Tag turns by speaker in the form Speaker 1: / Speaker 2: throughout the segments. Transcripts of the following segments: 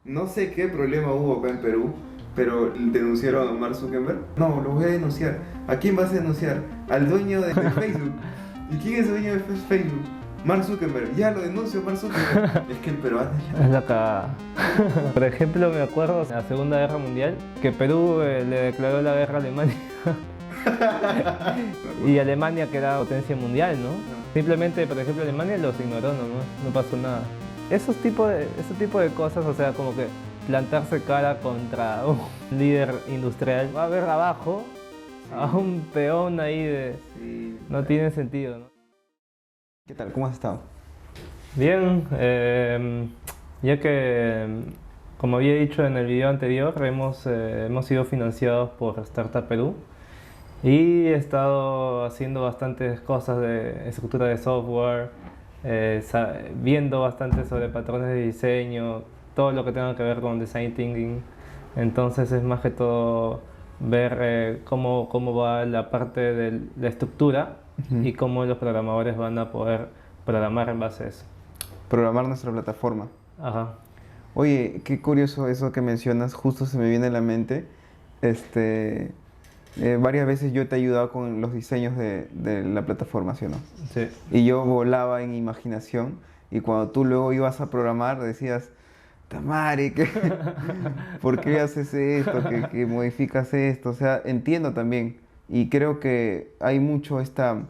Speaker 1: No sé qué problema hubo acá en Perú, pero denunciaron a Mark Zuckerberg. No, lo voy a denunciar. ¿A quién vas a denunciar? Al dueño de Facebook. ¿Y quién es el dueño de Facebook? Mark Zuckerberg. Ya lo denuncio, Mark Zuckerberg. Es que el peruano
Speaker 2: Es la cagada. Por ejemplo, me acuerdo en la Segunda Guerra Mundial que Perú le declaró la guerra a Alemania y Alemania que era potencia mundial, ¿no? Simplemente, por ejemplo, Alemania los ignoró nomás, no pasó nada. Ese tipo de cosas, o sea, como que plantarse cara contra un líder industrial, va a ver abajo a un peón ahí de...
Speaker 1: Sí.
Speaker 2: No tiene sentido, ¿no?
Speaker 1: ¿Qué tal? ¿Cómo has estado?
Speaker 2: Bien, ya que, como había dicho en el video anterior, hemos sido financiados por Startup Perú y he estado haciendo bastantes cosas de estructura de software, viendo bastante sobre patrones de diseño, todo lo que tenga que ver con design thinking. Entonces es más que todo ver cómo va la parte de la estructura
Speaker 1: Ujú.
Speaker 2: y cómo los programadores van a poder programar en base a eso.
Speaker 1: Programar nuestra plataforma.
Speaker 2: Ajá.
Speaker 1: Oye, qué curioso eso que mencionas, justo se me viene a la mente. Este, varias veces yo te he ayudado con los diseños de la plataforma, ¿sí o no?
Speaker 2: Sí.
Speaker 1: Y yo volaba en imaginación y cuando tú luego ibas a programar decías, Tamari, ¿por qué haces esto? ¿Que modificas esto? O sea, entiendo también y creo que hay mucho no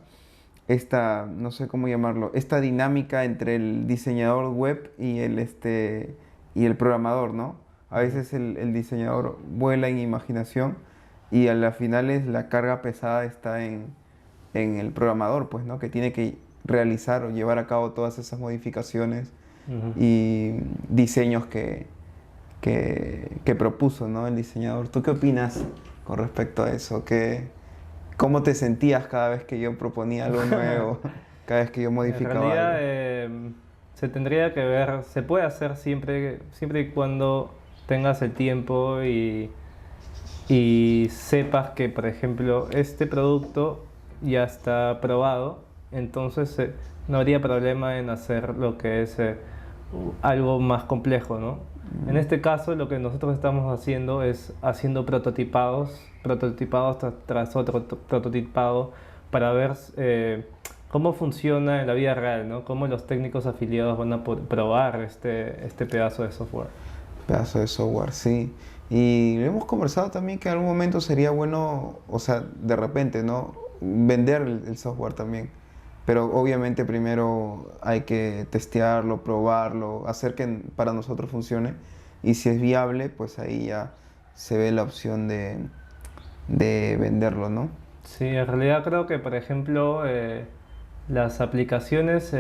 Speaker 1: sé cómo llamarlo, esta dinámica entre el diseñador web y el programador, ¿no? A
Speaker 2: Ujú.
Speaker 1: veces el diseñador vuela en imaginación y a la final la carga pesada está en el programador, pues, ¿no? Que tiene que realizar o llevar a cabo todas esas modificaciones
Speaker 2: Ujú.
Speaker 1: y diseños que propuso, ¿no? El diseñador. ¿Tú qué opinas con respecto a eso? ¿Cómo te sentías cada vez que yo proponía algo nuevo? Cada vez que yo
Speaker 2: En
Speaker 1: modificaba
Speaker 2: realidad
Speaker 1: algo.
Speaker 2: se tendría que ver, se puede hacer siempre y cuando tengas el tiempo y sepas que, por ejemplo, este producto ya está probado, entonces no habría problema en hacer lo que es algo más complejo, ¿no? En
Speaker 1: Mm.
Speaker 2: este caso, lo que nosotros estamos haciendo es haciendo prototipados tras otro prototipado para ver cómo funciona en la vida real, ¿no? Cómo los técnicos afiliados van a probar este pedazo de software.
Speaker 1: Pedazo de software, sí. Y lo hemos conversado también que en algún momento sería bueno, o sea, de repente, ¿no? Vender el software también. Pero obviamente primero hay que testearlo, probarlo, hacer que para nosotros funcione. Y si es viable, pues ahí ya se ve la opción de venderlo, ¿no?
Speaker 2: Sí, en realidad creo que, por ejemplo, las aplicaciones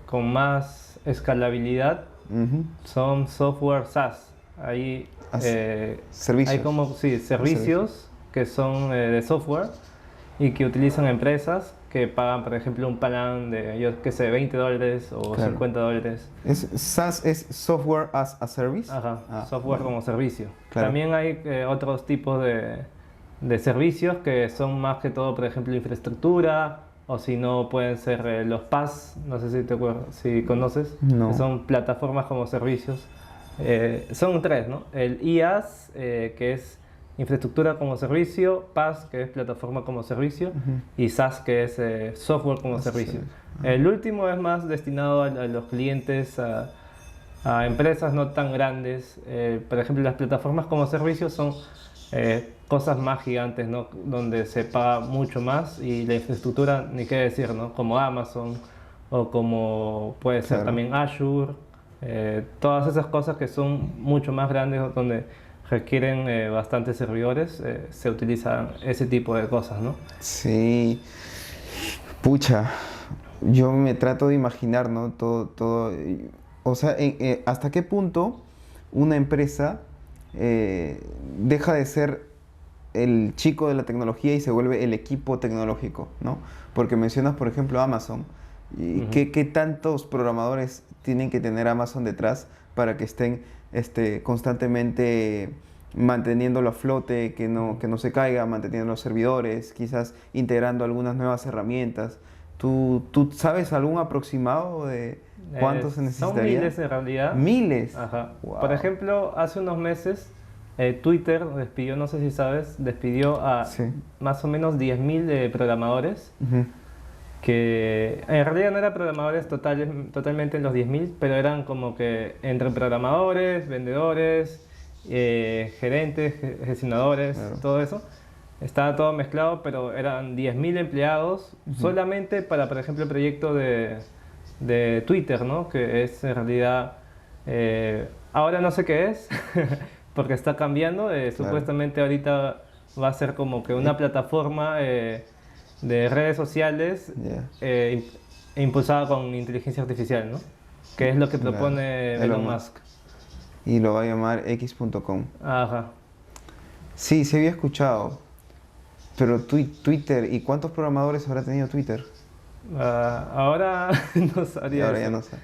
Speaker 2: con más escalabilidad
Speaker 1: Ujú.
Speaker 2: son software SaaS. Ahí
Speaker 1: As-
Speaker 2: hay
Speaker 1: Servicios.
Speaker 2: como, sí,
Speaker 1: Servicios.
Speaker 2: servicios que son de software y que utilizan empresas que pagan, por ejemplo, un plan de, yo qué sé, $20 o
Speaker 1: Claro.
Speaker 2: $50.
Speaker 1: SaaS es Software as a Service.
Speaker 2: Ajá,
Speaker 1: Ah,
Speaker 2: software
Speaker 1: vale.
Speaker 2: como servicio.
Speaker 1: Claro.
Speaker 2: También hay otros tipos de servicios que son más que todo, por ejemplo, infraestructura, o si no, pueden ser los PaaS, no sé si te acuerdas, si conoces, que
Speaker 1: No.
Speaker 2: son plataformas como servicios. Son tres, ¿no? El IaaS, que es infraestructura como servicio, PaaS, que es plataforma como servicio,
Speaker 1: Ujú.
Speaker 2: y SaaS, que es software como
Speaker 1: As a
Speaker 2: servicio.
Speaker 1: Service. Ah.
Speaker 2: El último es más destinado a los clientes, a empresas no tan grandes. Por ejemplo, las plataformas como servicios son cosas más gigantes, ¿no? Donde se paga mucho más y la infraestructura, ni qué decir, ¿no? Como Amazon o como puede ser
Speaker 1: Claro.
Speaker 2: también Azure. Todas esas cosas que son mucho más grandes, donde requieren bastantes servidores, se utilizan ese tipo de cosas, ¿no?
Speaker 1: Sí. Pucha. Yo me trato de imaginar, ¿no? Todo. O sea, ¿hasta qué punto una empresa deja de ser el chico de la tecnología y se vuelve el equipo tecnológico, ¿no? Porque mencionas, por ejemplo, Amazon. ¿Y
Speaker 2: Ujú.
Speaker 1: qué tantos programadores tienen que tener Amazon detrás para que estén constantemente manteniéndolo a flote,
Speaker 2: Ujú.
Speaker 1: que no se caiga, manteniendo los servidores, quizás integrando algunas nuevas herramientas? ¿Tú sabes algún aproximado ¿Cuántos se
Speaker 2: Son
Speaker 1: necesitaría?
Speaker 2: miles en realidad.
Speaker 1: ¿Miles?
Speaker 2: Ajá.
Speaker 1: Wow.
Speaker 2: Por ejemplo, hace unos meses Twitter despidió, no sé si sabes, despidió a
Speaker 1: Sí.
Speaker 2: más o menos 10.000 programadores,
Speaker 1: Ujú.
Speaker 2: que en realidad no eran programadores totalmente los 10.000, pero eran como que entre programadores, vendedores, gerentes, gestionadores,
Speaker 1: Claro.
Speaker 2: todo eso. Estaba todo mezclado, pero eran 10.000 empleados
Speaker 1: Ujú.
Speaker 2: solamente para, por ejemplo, el proyecto de Twitter, ¿no? Que es en realidad, ahora no sé qué es, porque está cambiando.
Speaker 1: Claro.
Speaker 2: Supuestamente ahorita va a ser como que una plataforma de redes sociales
Speaker 1: Ya.
Speaker 2: impulsada con inteligencia artificial, ¿no? Que es lo que
Speaker 1: Claro.
Speaker 2: propone Elon Musk.
Speaker 1: Y lo va a llamar x.com.
Speaker 2: Ajá.
Speaker 1: Sí, se había escuchado. Pero Twitter, ¿y cuántos programadores habrá tenido Twitter?
Speaker 2: Ahora no
Speaker 1: Y
Speaker 2: sabría
Speaker 1: ahora ya
Speaker 2: decir.
Speaker 1: no sé.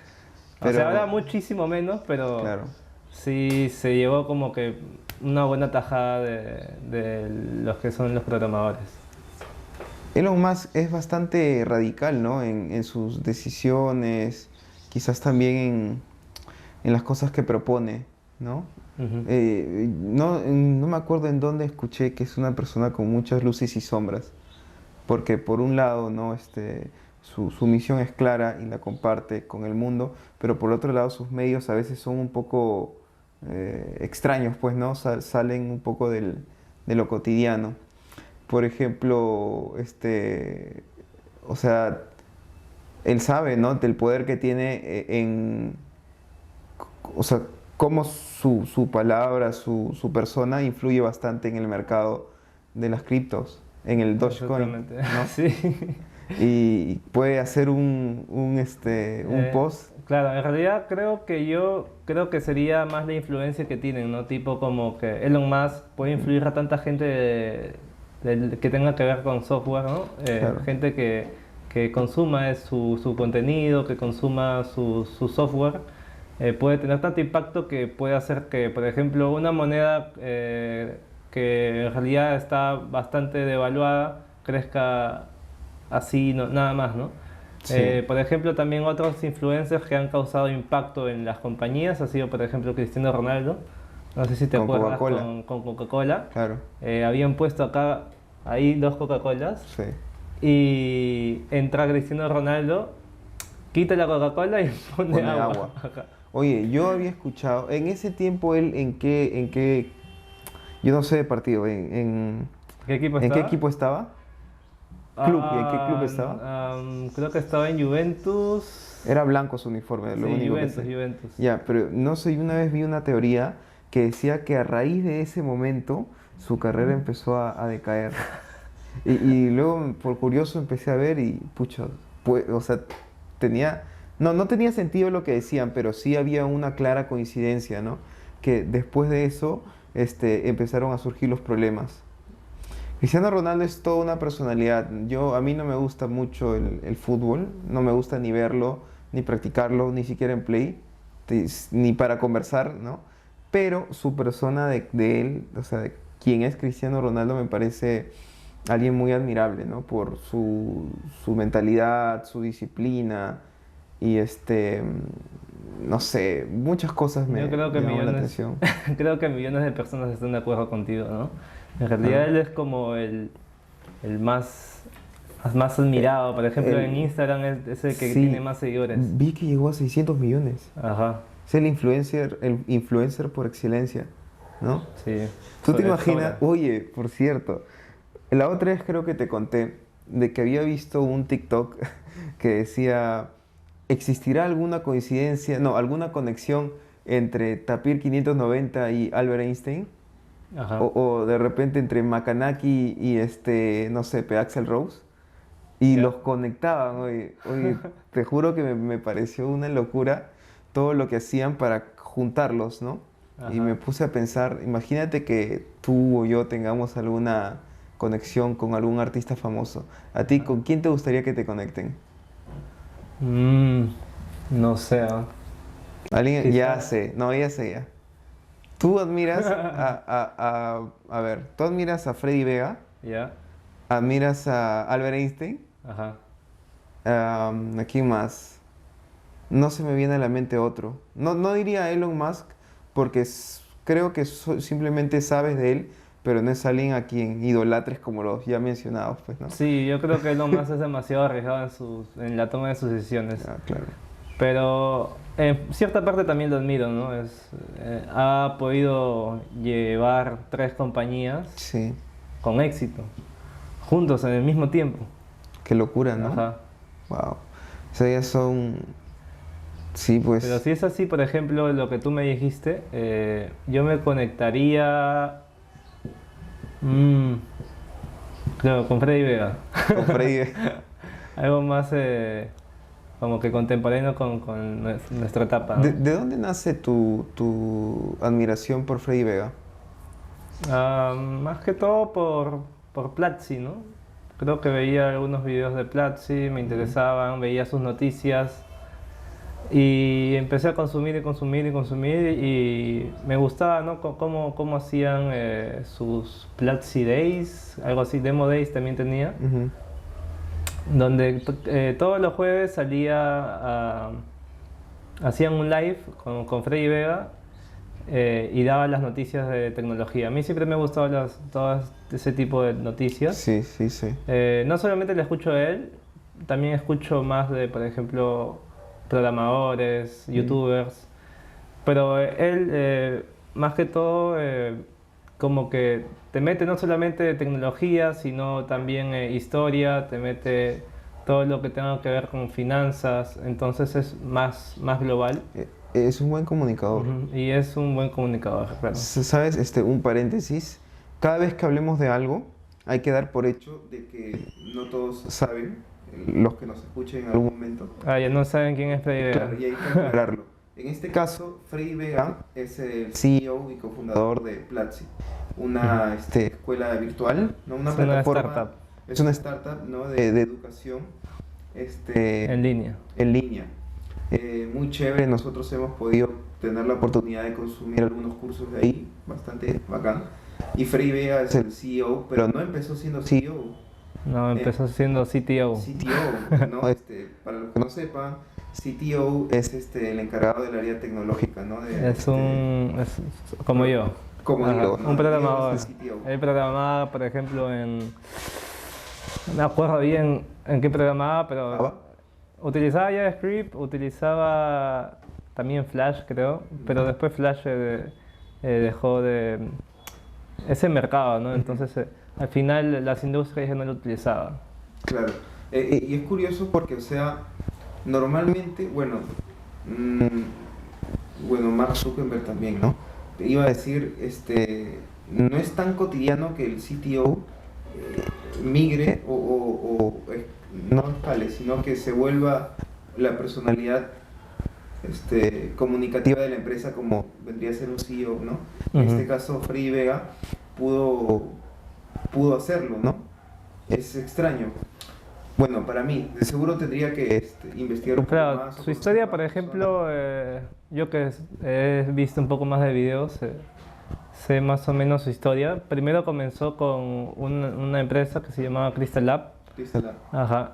Speaker 2: O sea, ahora
Speaker 1: Pero,
Speaker 2: muchísimo menos, pero
Speaker 1: claro.
Speaker 2: sí se llevó como que una buena tajada de los que son los programadores.
Speaker 1: Elon Musk es bastante radical, ¿no? En sus decisiones, quizás también en las cosas que propone, ¿no?
Speaker 2: Ujú.
Speaker 1: No me acuerdo en dónde escuché que es una persona con muchas luces y sombras, porque por un lado, ¿no? Su misión es clara y la comparte con el mundo, pero por otro lado sus medios a veces son un poco extraños, pues, ¿no? Salen un poco de lo cotidiano. Por ejemplo, o sea, él sabe, ¿no? Del poder que tiene o sea, cómo su palabra, su persona influye bastante en el mercado de las criptos, en el Dogecoin,
Speaker 2: Exactamente.
Speaker 1: ¿no?
Speaker 2: Sí.
Speaker 1: Y puede hacer un post,
Speaker 2: Claro, en realidad creo que sería más la influencia que tienen, ¿no? Tipo como que Elon Musk puede influir a tanta gente que tenga que ver con software, ¿no?
Speaker 1: claro,
Speaker 2: Gente que consuma su contenido, que consuma su software, puede tener tanto impacto que puede hacer que, por ejemplo, una moneda que en realidad está bastante devaluada crezca así, nada más, ¿no?
Speaker 1: sí,
Speaker 2: Por ejemplo, también otros influencers que han causado impacto en las compañías ha sido, por ejemplo, Cristiano Ronaldo. No sé si te
Speaker 1: con
Speaker 2: acuerdas
Speaker 1: Coca-Cola,
Speaker 2: con Coca-Cola.
Speaker 1: claro,
Speaker 2: Habían puesto acá, ahí dos Coca-Colas.
Speaker 1: sí,
Speaker 2: Y entra Cristiano Ronaldo, quita la Coca-Cola y pone
Speaker 1: pone
Speaker 2: agua.
Speaker 1: agua.
Speaker 2: Acá.
Speaker 1: Oye, yo había escuchado, en ese tiempo él, yo no sé de partido,
Speaker 2: ¿Qué equipo
Speaker 1: ¿en qué
Speaker 2: estaba?
Speaker 1: equipo estaba? Club, ¿y en qué club estaba?
Speaker 2: Creo que estaba en Juventus.
Speaker 1: Era blanco su uniforme, lo
Speaker 2: Sí,
Speaker 1: único que
Speaker 2: Juventus,
Speaker 1: sé.
Speaker 2: Juventus.
Speaker 1: Ya, pero no sé, una vez vi una teoría que decía que a raíz de ese momento su carrera empezó a decaer. Y luego, por curioso, empecé a ver y, pucha, pues, o sea, tenía, no tenía sentido lo que decían, pero sí había una clara coincidencia, ¿no? Que después de eso, empezaron a surgir los problemas. Cristiano Ronaldo es toda una personalidad. A mí no me gusta mucho el fútbol, no me gusta ni verlo, ni practicarlo, ni siquiera en play, ni para conversar, ¿no? Pero su persona de él, o sea, de quien es Cristiano Ronaldo, me parece alguien muy admirable, ¿no? Por su mentalidad, su disciplina y no sé, muchas cosas
Speaker 2: Yo creo
Speaker 1: me
Speaker 2: que
Speaker 1: llaman la
Speaker 2: millones,
Speaker 1: atención.
Speaker 2: creo que millones de personas están de acuerdo contigo, ¿no? En realidad
Speaker 1: Claro.
Speaker 2: él es como el más admirado. Por ejemplo, en
Speaker 1: El-
Speaker 2: Instagram es el que tiene
Speaker 1: sí,
Speaker 2: más seguidores.
Speaker 1: vi que llegó a 600 millones.
Speaker 2: Ajá,
Speaker 1: Es el influencer por excelencia, ¿no?
Speaker 2: sí,
Speaker 1: ¿Tú te
Speaker 2: de
Speaker 1: imaginas?
Speaker 2: sobra.
Speaker 1: Oye, por cierto, la otra vez creo que te conté de que había visto un TikTok que decía, ¿existirá alguna coincidencia, no, alguna conexión entre Tapir 590 y Albert Einstein?
Speaker 2: Ajá.
Speaker 1: O de repente entre Macanaki y no sé, Axl Rose. Y
Speaker 2: Ya.
Speaker 1: los conectaban, oye, te juro que me pareció una locura todo lo que hacían para juntarlos, ¿no? Y me
Speaker 2: Ajá.
Speaker 1: puse a pensar, imagínate que tú o yo tengamos alguna conexión con algún artista famoso. ¿A ti con quién te gustaría que te conecten?
Speaker 2: Mm, no sé, ¿ah?
Speaker 1: Alguien, ya
Speaker 2: Quizá.
Speaker 1: sé, no, ya sé ya. Tú admiras a ver, tú admiras a Freddy Vega,
Speaker 2: Ya.
Speaker 1: admiras a Albert Einstein,
Speaker 2: Ajá.
Speaker 1: ¿a quién más? no se me viene a la mente otro. No, no diría Elon Musk porque creo que simplemente sabes de él, pero no es alguien a quien idolatres como los ya mencionados, pues, ¿no?
Speaker 2: Sí, yo creo que Elon Musk es demasiado arriesgado en la toma de sus decisiones.
Speaker 1: Ah, claro.
Speaker 2: Pero en cierta parte también lo admiro, ¿no? Ha podido llevar 3 compañías
Speaker 1: Sí,
Speaker 2: con éxito, juntos en el mismo tiempo.
Speaker 1: qué locura, ¿no?
Speaker 2: Ajá.
Speaker 1: Wow. O sea, ya son... Sí, pues...
Speaker 2: Pero si es así, por ejemplo, lo que tú me dijiste, yo me conectaría, mm, creo, con Freddy Vega.
Speaker 1: Con Freddy.
Speaker 2: Algo más como que contemporáneo con nuestra etapa, ¿no?
Speaker 1: ¿De dónde nace tu admiración por Freddy Vega?
Speaker 2: Más que todo por Platzi, ¿no? Creo que veía algunos videos de Platzi, me interesaban, veía sus noticias y empecé a consumir y consumir y consumir y me gustaba, ¿no? Cómo hacían sus Platzi Days, algo así, Demo Days también tenía,
Speaker 1: Ujú.
Speaker 2: donde todos los jueves hacían un live con Freddy Vega y daba las noticias de tecnología. A mí siempre me ha gustado todo ese tipo de noticias.
Speaker 1: Sí, sí, sí.
Speaker 2: No solamente le escucho a él, también escucho más de, por ejemplo, programadores, youtubers, pero él, más que todo, como que te mete no solamente de tecnología, sino también historia, te mete todo lo que tenga que ver con finanzas, entonces es más global.
Speaker 1: Es un buen comunicador.
Speaker 2: Ujú, y es un buen comunicador, claro.
Speaker 1: ¿Sabes? Un paréntesis. Cada vez que hablemos de algo, hay que dar por hecho de que no todos saben, los que nos escuchen en algún momento.
Speaker 2: Ya no saben quién es Freddy Vega.
Speaker 1: Claro, y hay que aclararlo. En este caso, Freddy Vega es el CEO y cofundador de Platzi, una escuela virtual, ¿no? Una
Speaker 2: Es una
Speaker 1: plataforma.
Speaker 2: startup.
Speaker 1: Es una startup, ¿no? de educación
Speaker 2: En línea.
Speaker 1: en línea. Muy chévere, nosotros hemos podido tener la oportunidad de consumir algunos cursos de ahí, bastante bacán. Y Freddy Vega es el CEO, pero no empezó siendo CEO,
Speaker 2: No, empezó siendo CTO.
Speaker 1: CTO, ¿no? Para los que no sepan, CTO es el encargado del área tecnológica, ¿no?
Speaker 2: Es como yo.
Speaker 1: Como
Speaker 2: Ajá,
Speaker 1: yo, ¿no?
Speaker 2: un programador.
Speaker 1: Yo soy CTO.
Speaker 2: Él programaba, por ejemplo, no me acuerdo bien en qué programaba, pero
Speaker 1: Java.
Speaker 2: utilizaba JavaScript, utilizaba también Flash, creo, pero después Flash dejó de ese mercado, ¿no? Entonces, al final las industrias ya no lo utilizaban.
Speaker 1: Claro. Y es curioso porque, o sea, normalmente, bueno, Mark Zuckerberg también, ¿no? Iba a decir, no es tan cotidiano que el CTO migre no escale, sino que se vuelva la personalidad comunicativa de la empresa como vendría a ser un CEO, ¿no? En este caso, Freddy Vega pudo hacerlo, ¿no? Es extraño. Bueno, para mí, de seguro tendría que investigar un poco
Speaker 2: Claro,
Speaker 1: más.
Speaker 2: su historia, por ejemplo, yo que he visto un poco más de videos, sé más o menos su historia. Primero comenzó con una empresa que se llamaba Crystal Lab.
Speaker 1: Crystal Lab.
Speaker 2: Ajá.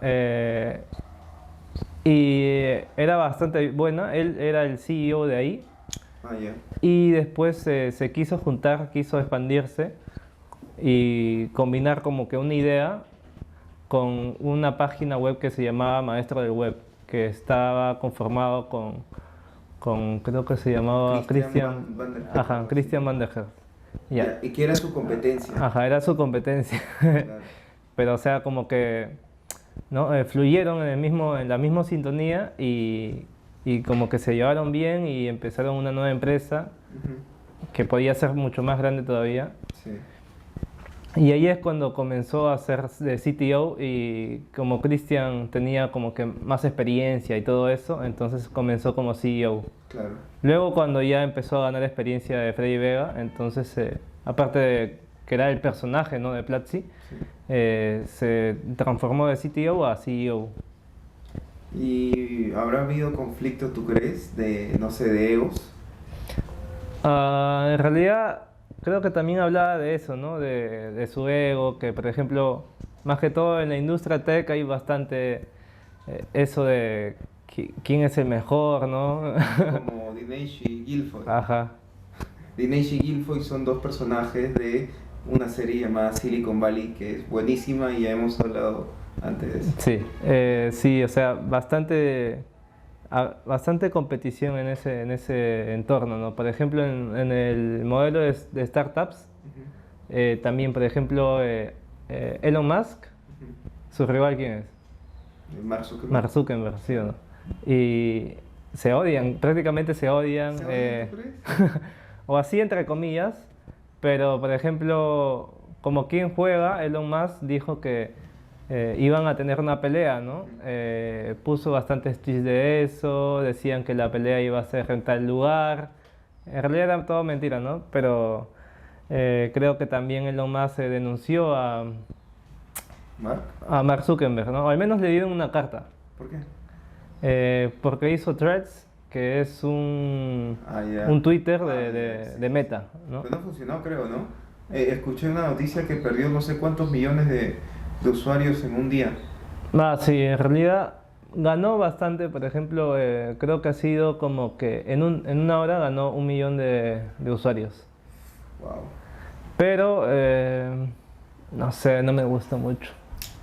Speaker 2: Y era bastante buena, él era el CEO de ahí.
Speaker 1: Ah, ya.
Speaker 2: Y después se quiso juntar, quiso expandirse y combinar como que una idea con una página web que se llamaba Maestro del Web, que estaba conformado con creo que se llamaba
Speaker 1: Christian Van der Herk.
Speaker 2: Ajá, Christian Van der Herk. Ya.
Speaker 1: Ya, y que era su competencia.
Speaker 2: Ajá, era su competencia.
Speaker 1: Claro.
Speaker 2: Pero o sea, como que ¿no? Fluyeron en la misma sintonía y como que se llevaron bien y empezaron una nueva empresa
Speaker 1: Ujú.
Speaker 2: que podía ser mucho más grande todavía.
Speaker 1: Sí.
Speaker 2: Y ahí es cuando comenzó a ser de CTO y como Christian tenía como que más experiencia y todo eso, entonces comenzó como CEO.
Speaker 1: Claro.
Speaker 2: Luego cuando ya empezó a ganar experiencia de Freddy Vega, entonces aparte de que era el personaje, ¿no? de Platzi,
Speaker 1: Sí.
Speaker 2: se transformó de CTO a CEO.
Speaker 1: ¿Y habrá habido conflicto, tú crees, no sé, de egos?
Speaker 2: En realidad creo que también hablaba de eso, ¿no? De su ego, que por ejemplo, más que todo en la industria tech hay bastante eso de quién es el mejor, ¿no?
Speaker 1: Como Dinesh y Gilfoyle.
Speaker 2: Ajá.
Speaker 1: Dinesh y Gilfoyle son dos personajes de una serie llamada Silicon Valley que es buenísima y ya hemos hablado antes de eso.
Speaker 2: Sí, sí, o sea, bastante competición en ese entorno, ¿no? Por ejemplo, en el modelo de startups, también, por ejemplo, Elon Musk,
Speaker 1: Ujú.
Speaker 2: su rival, ¿quién es?
Speaker 1: Mark Zuckerberg.
Speaker 2: Mark Zuckerberg, ¿sí o no? Y se odian, prácticamente se odian,
Speaker 1: ¿Se odian, tú crees?
Speaker 2: o así entre comillas, pero por ejemplo, como quien juega, Elon Musk dijo que iban a tener una pelea, ¿no? Puso bastantes tweets de eso, decían que la pelea iba a ser en tal lugar, en realidad era todo mentira, ¿no? Pero creo que también Elon Musk denunció
Speaker 1: ¿Mark?
Speaker 2: a Mark Zuckerberg, ¿no? O al menos le dieron una carta.
Speaker 1: ¿Por qué?
Speaker 2: Porque hizo Threads, que es un
Speaker 1: Ya.
Speaker 2: Twitter
Speaker 1: Ya,
Speaker 2: de Meta, ¿no?
Speaker 1: Pero no funcionó, creo, ¿no? Escuché una noticia que perdió no sé cuántos millones de usuarios en un día.
Speaker 2: Sí, en realidad ganó bastante, por ejemplo, creo que ha sido como que en una hora ganó 1 millón de usuarios.
Speaker 1: Wow.
Speaker 2: Pero, no sé, no me gusta mucho.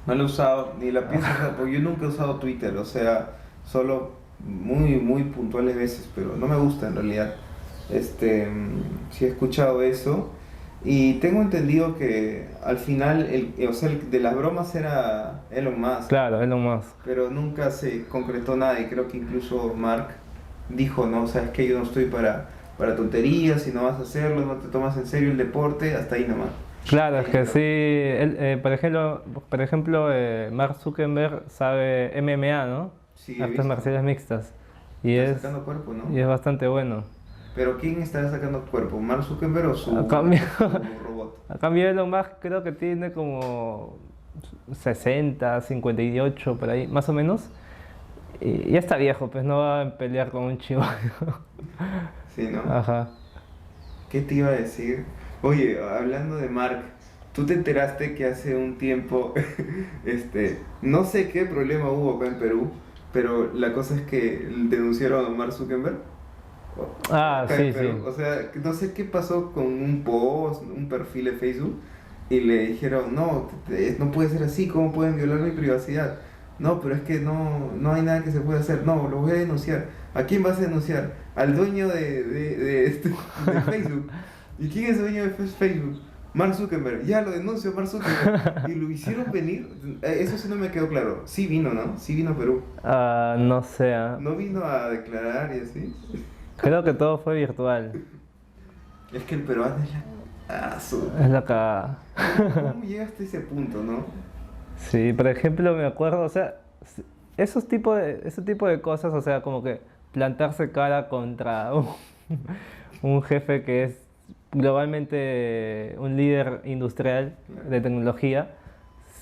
Speaker 1: No lo he usado, ni la pienso usar, porque yo nunca he usado Twitter, o sea, solo muy puntuales veces, pero no me gusta en realidad. Sí he escuchado eso y tengo entendido que al final, o sea, el de las bromas era Elon Musk,
Speaker 2: Claro, Elon Musk.
Speaker 1: pero nunca se concretó nada y creo que incluso Mark dijo, no, o sea, es que yo no estoy para tonterías, si no vas a hacerlo, no te tomas en serio el deporte, hasta ahí nomás.
Speaker 2: Claro, es que sí, por ejemplo, Mark Zuckerberg sabe MMA, ¿no?
Speaker 1: Sí, he
Speaker 2: Artes
Speaker 1: visto.
Speaker 2: marciales mixtas. Y
Speaker 1: Está
Speaker 2: es,
Speaker 1: sacando cuerpo, ¿no?
Speaker 2: y es bastante bueno.
Speaker 1: Pero ¿quién estará sacando cuerpo? ¿Mark Zuckerberg o su,
Speaker 2: A cambio,
Speaker 1: su robot?
Speaker 2: a cambio Elon Musk creo que tiene como 60, 58 por ahí, más o menos. Y ya está viejo, pues no va a pelear con un chivo.
Speaker 1: Sí, ¿no?
Speaker 2: Ajá.
Speaker 1: ¿Qué te iba a decir? Oye, hablando de Mark, ¿tú te enteraste que hace un tiempo, no sé qué problema hubo acá en Perú, pero la cosa es que denunciaron a Mark Zuckerberg? Acá
Speaker 2: Sí,
Speaker 1: en
Speaker 2: sí.
Speaker 1: Perú. O sea, no sé qué pasó con un post, un perfil de Facebook, y le dijeron, no, no puede ser así, ¿cómo pueden violar mi privacidad? No, pero es que no hay nada que se pueda hacer. No, lo voy a denunciar. ¿A quién vas a denunciar? Al dueño de Facebook. ¿Y quién es el dueño de Facebook? Mark Zuckerberg. Ya lo denuncio, Mark Zuckerberg. Y lo hicieron venir. Eso sí no me quedó claro. Sí vino, ¿no? Sí vino a Perú.
Speaker 2: No sé.
Speaker 1: No vino a declarar y así.
Speaker 2: Creo que todo fue virtual.
Speaker 1: Es que el peruano es la...
Speaker 2: Es la cagada.
Speaker 1: ¿Cómo llegaste a ese punto, no?
Speaker 2: Sí, por ejemplo, me acuerdo, o sea, ese tipo de cosas, o sea, como que plantarse cara contra un jefe que es globalmente un líder industrial de tecnología,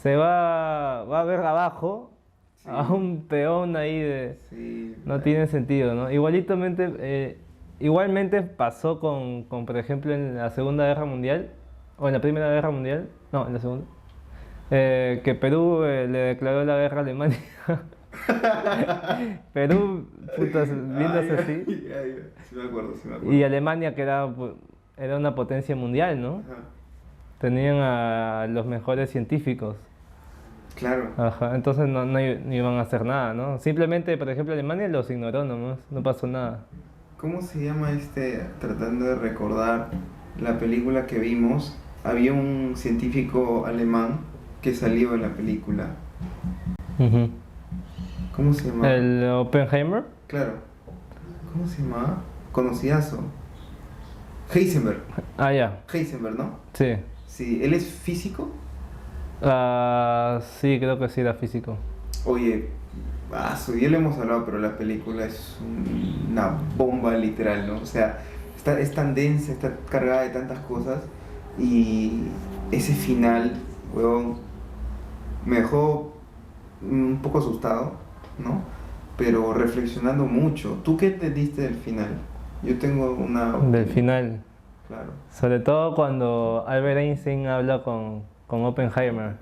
Speaker 2: va a ver abajo
Speaker 1: Sí.
Speaker 2: a un peón ahí
Speaker 1: Sí.
Speaker 2: no tiene sentido, ¿no? Igualmente pasó por ejemplo, en la Segunda Guerra Mundial, o en la Primera Guerra Mundial, no, en la Segunda, que Perú le declaró la guerra a Alemania. Perú, putas, viéndose así.
Speaker 1: Sí me acuerdo, sí me acuerdo.
Speaker 2: Y Alemania, que era una potencia mundial, ¿no?
Speaker 1: Ajá.
Speaker 2: Tenían a los mejores científicos.
Speaker 1: Claro.
Speaker 2: Ajá, entonces no iban a hacer nada, ¿no? Simplemente, por ejemplo, Alemania los ignoró nomás, no pasó nada.
Speaker 1: ¿Cómo se llama tratando de recordar la película que vimos? Había un científico alemán que salió en la película.
Speaker 2: Ujú.
Speaker 1: ¿Cómo se llama?
Speaker 2: ¿El Oppenheimer?
Speaker 1: Claro. ¿Cómo se llama? Conocidazo. Heisenberg.
Speaker 2: Ya,
Speaker 1: Heisenberg, ¿no?
Speaker 2: sí.
Speaker 1: Sí, ¿él es físico?
Speaker 2: Sí, creo que sí era físico.
Speaker 1: Oye, ya lo hemos hablado, pero la película es una bomba literal, ¿no? O sea, es tan densa, está cargada de tantas cosas y ese final, weón, me dejó un poco asustado, ¿no? Pero reflexionando mucho. ¿Tú qué entendiste del final? Yo tengo una
Speaker 2: Del
Speaker 1: opinión.
Speaker 2: final.
Speaker 1: Claro.
Speaker 2: Sobre todo cuando Albert Einstein habla con Oppenheimer.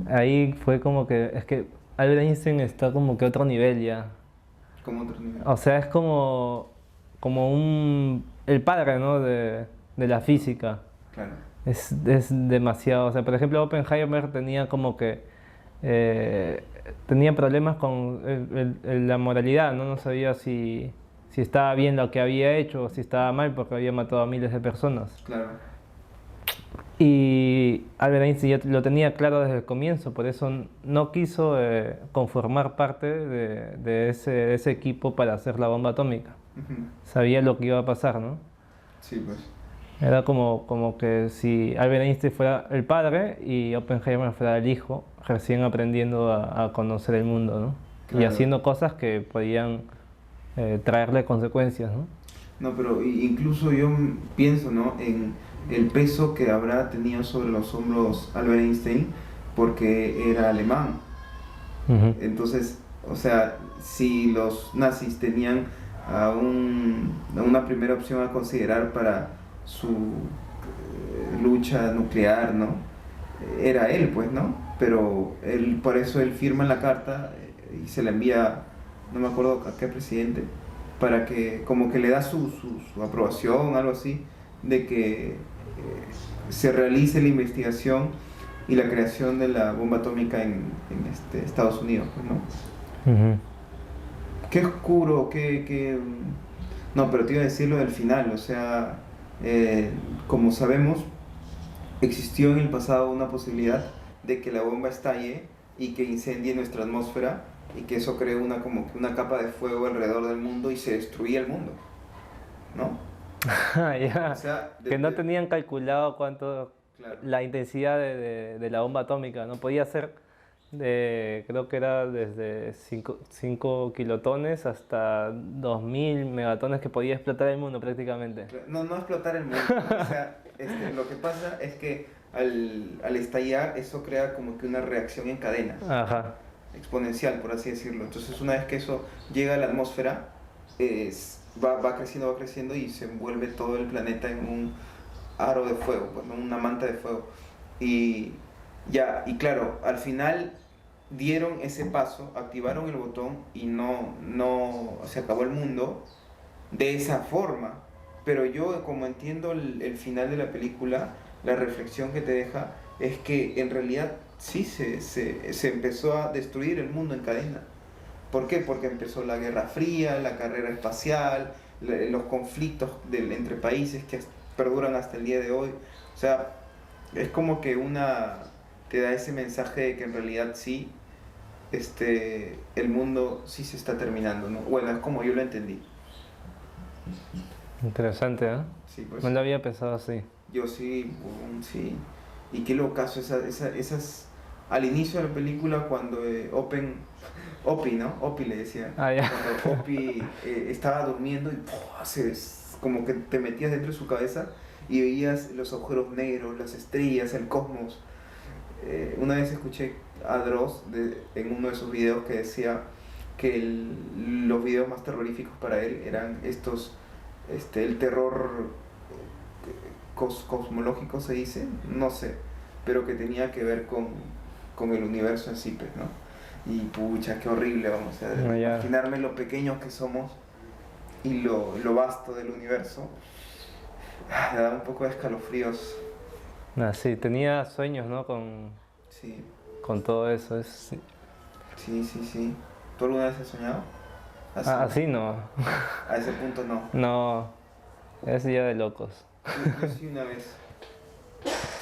Speaker 2: Ahí fue como que, es que Albert Einstein está como que a otro nivel ya.
Speaker 1: como otro nivel.
Speaker 2: O sea, es como el padre, ¿no? de la física.
Speaker 1: Claro.
Speaker 2: Es demasiado. O sea, por ejemplo, Oppenheimer tenía como que eh, tenía problemas con la moralidad, ¿no? No sabía si estaba bien lo que había hecho o si estaba mal porque había matado a miles de personas.
Speaker 1: Claro.
Speaker 2: Y Albert Einstein ya lo tenía claro desde el comienzo, por eso no quiso conformar parte de ese equipo para hacer la bomba atómica.
Speaker 1: Ujú.
Speaker 2: Sabía lo que iba a pasar, ¿no?
Speaker 1: Sí, pues.
Speaker 2: Era como que si Albert Einstein fuera el padre y Oppenheimer fuera el hijo, recién aprendiendo a conocer el mundo, ¿no? Y
Speaker 1: Claro.
Speaker 2: haciendo cosas que podían traerle consecuencias, ¿no?
Speaker 1: No, pero incluso yo pienso, ¿no? En el peso que habrá tenido sobre los hombros Albert Einstein porque era alemán.
Speaker 2: Ujú.
Speaker 1: Entonces, o sea, si los nazis tenían a una primera opción a considerar para su lucha nuclear, ¿no? Era él, pues, ¿no? Pero él, por eso él firma la carta y se la envía, no me acuerdo a qué presidente, para que, como que le da su aprobación, algo así, de que se realice la investigación y la creación de la bomba atómica en Estados Unidos, pues, ¿no?
Speaker 2: Ujú.
Speaker 1: Qué oscuro, No, pero te iba a decir lo del final, o sea, como sabemos, existió en el pasado una posibilidad de que la bomba estalle y que incendie nuestra atmósfera y que eso cree como que una capa de fuego alrededor del mundo y se destruía el mundo, ¿no?
Speaker 2: Ah, ya.
Speaker 1: O sea,
Speaker 2: Que no tenían calculado cuánto
Speaker 1: claro,
Speaker 2: la intensidad de la bomba atómica, ¿no? Podía ser creo que era desde 5 kilotones hasta 2000 megatones que podía explotar el mundo prácticamente.
Speaker 1: no explotar el mundo, o sea, lo que pasa es que al estallar eso crea como que una reacción en cadena,
Speaker 2: Ajá.
Speaker 1: exponencial, por así decirlo. Entonces, una vez que eso llega a la atmósfera, va creciendo y se envuelve todo el planeta en un aro de fuego, pues, ¿no? Una manta de fuego. Y ya, y claro, al final dieron ese paso, activaron el botón y no se acabó el mundo de esa forma. Pero yo, como entiendo el final de la película, la reflexión que te deja es que en realidad sí se empezó a destruir el mundo en cadena. ¿Por qué? Porque empezó la Guerra Fría, la carrera espacial, los conflictos entre países que perduran hasta el día de hoy. O sea, es como que te da ese mensaje de que en realidad sí, el mundo sí se está terminando, ¿no? Bueno, es como yo lo entendí.
Speaker 2: Interesante, ¿eh?
Speaker 1: Sí, pues.
Speaker 2: No lo había pensado así.
Speaker 1: Yo sí, sí. Y qué locazo esas... Al inicio de la película, cuando Opie, ¿no? Opie le decía.
Speaker 2: Ah, ya.
Speaker 1: Cuando Opie estaba durmiendo y como que te metías dentro de su cabeza y veías los agujeros negros, las estrellas, el cosmos. Una vez escuché a Dross en uno de sus videos que decía que los videos más terroríficos para él eran el terror cosmológico se dice, no sé, pero que tenía que ver con el universo en sí, pues, ¿no? Y pucha, qué horrible, vamos a
Speaker 2: No, ya.
Speaker 1: imaginarme lo pequeños que somos y lo vasto del universo. Me da un poco de escalofríos.
Speaker 2: Ah, sí, tenía sueños, ¿no? Con,
Speaker 1: Sí,
Speaker 2: con todo eso.
Speaker 1: sí. ¿Tú alguna vez has soñado? Así.
Speaker 2: Así no.
Speaker 1: A ese punto no.
Speaker 2: No, es día de locos.
Speaker 1: Yo sí una vez.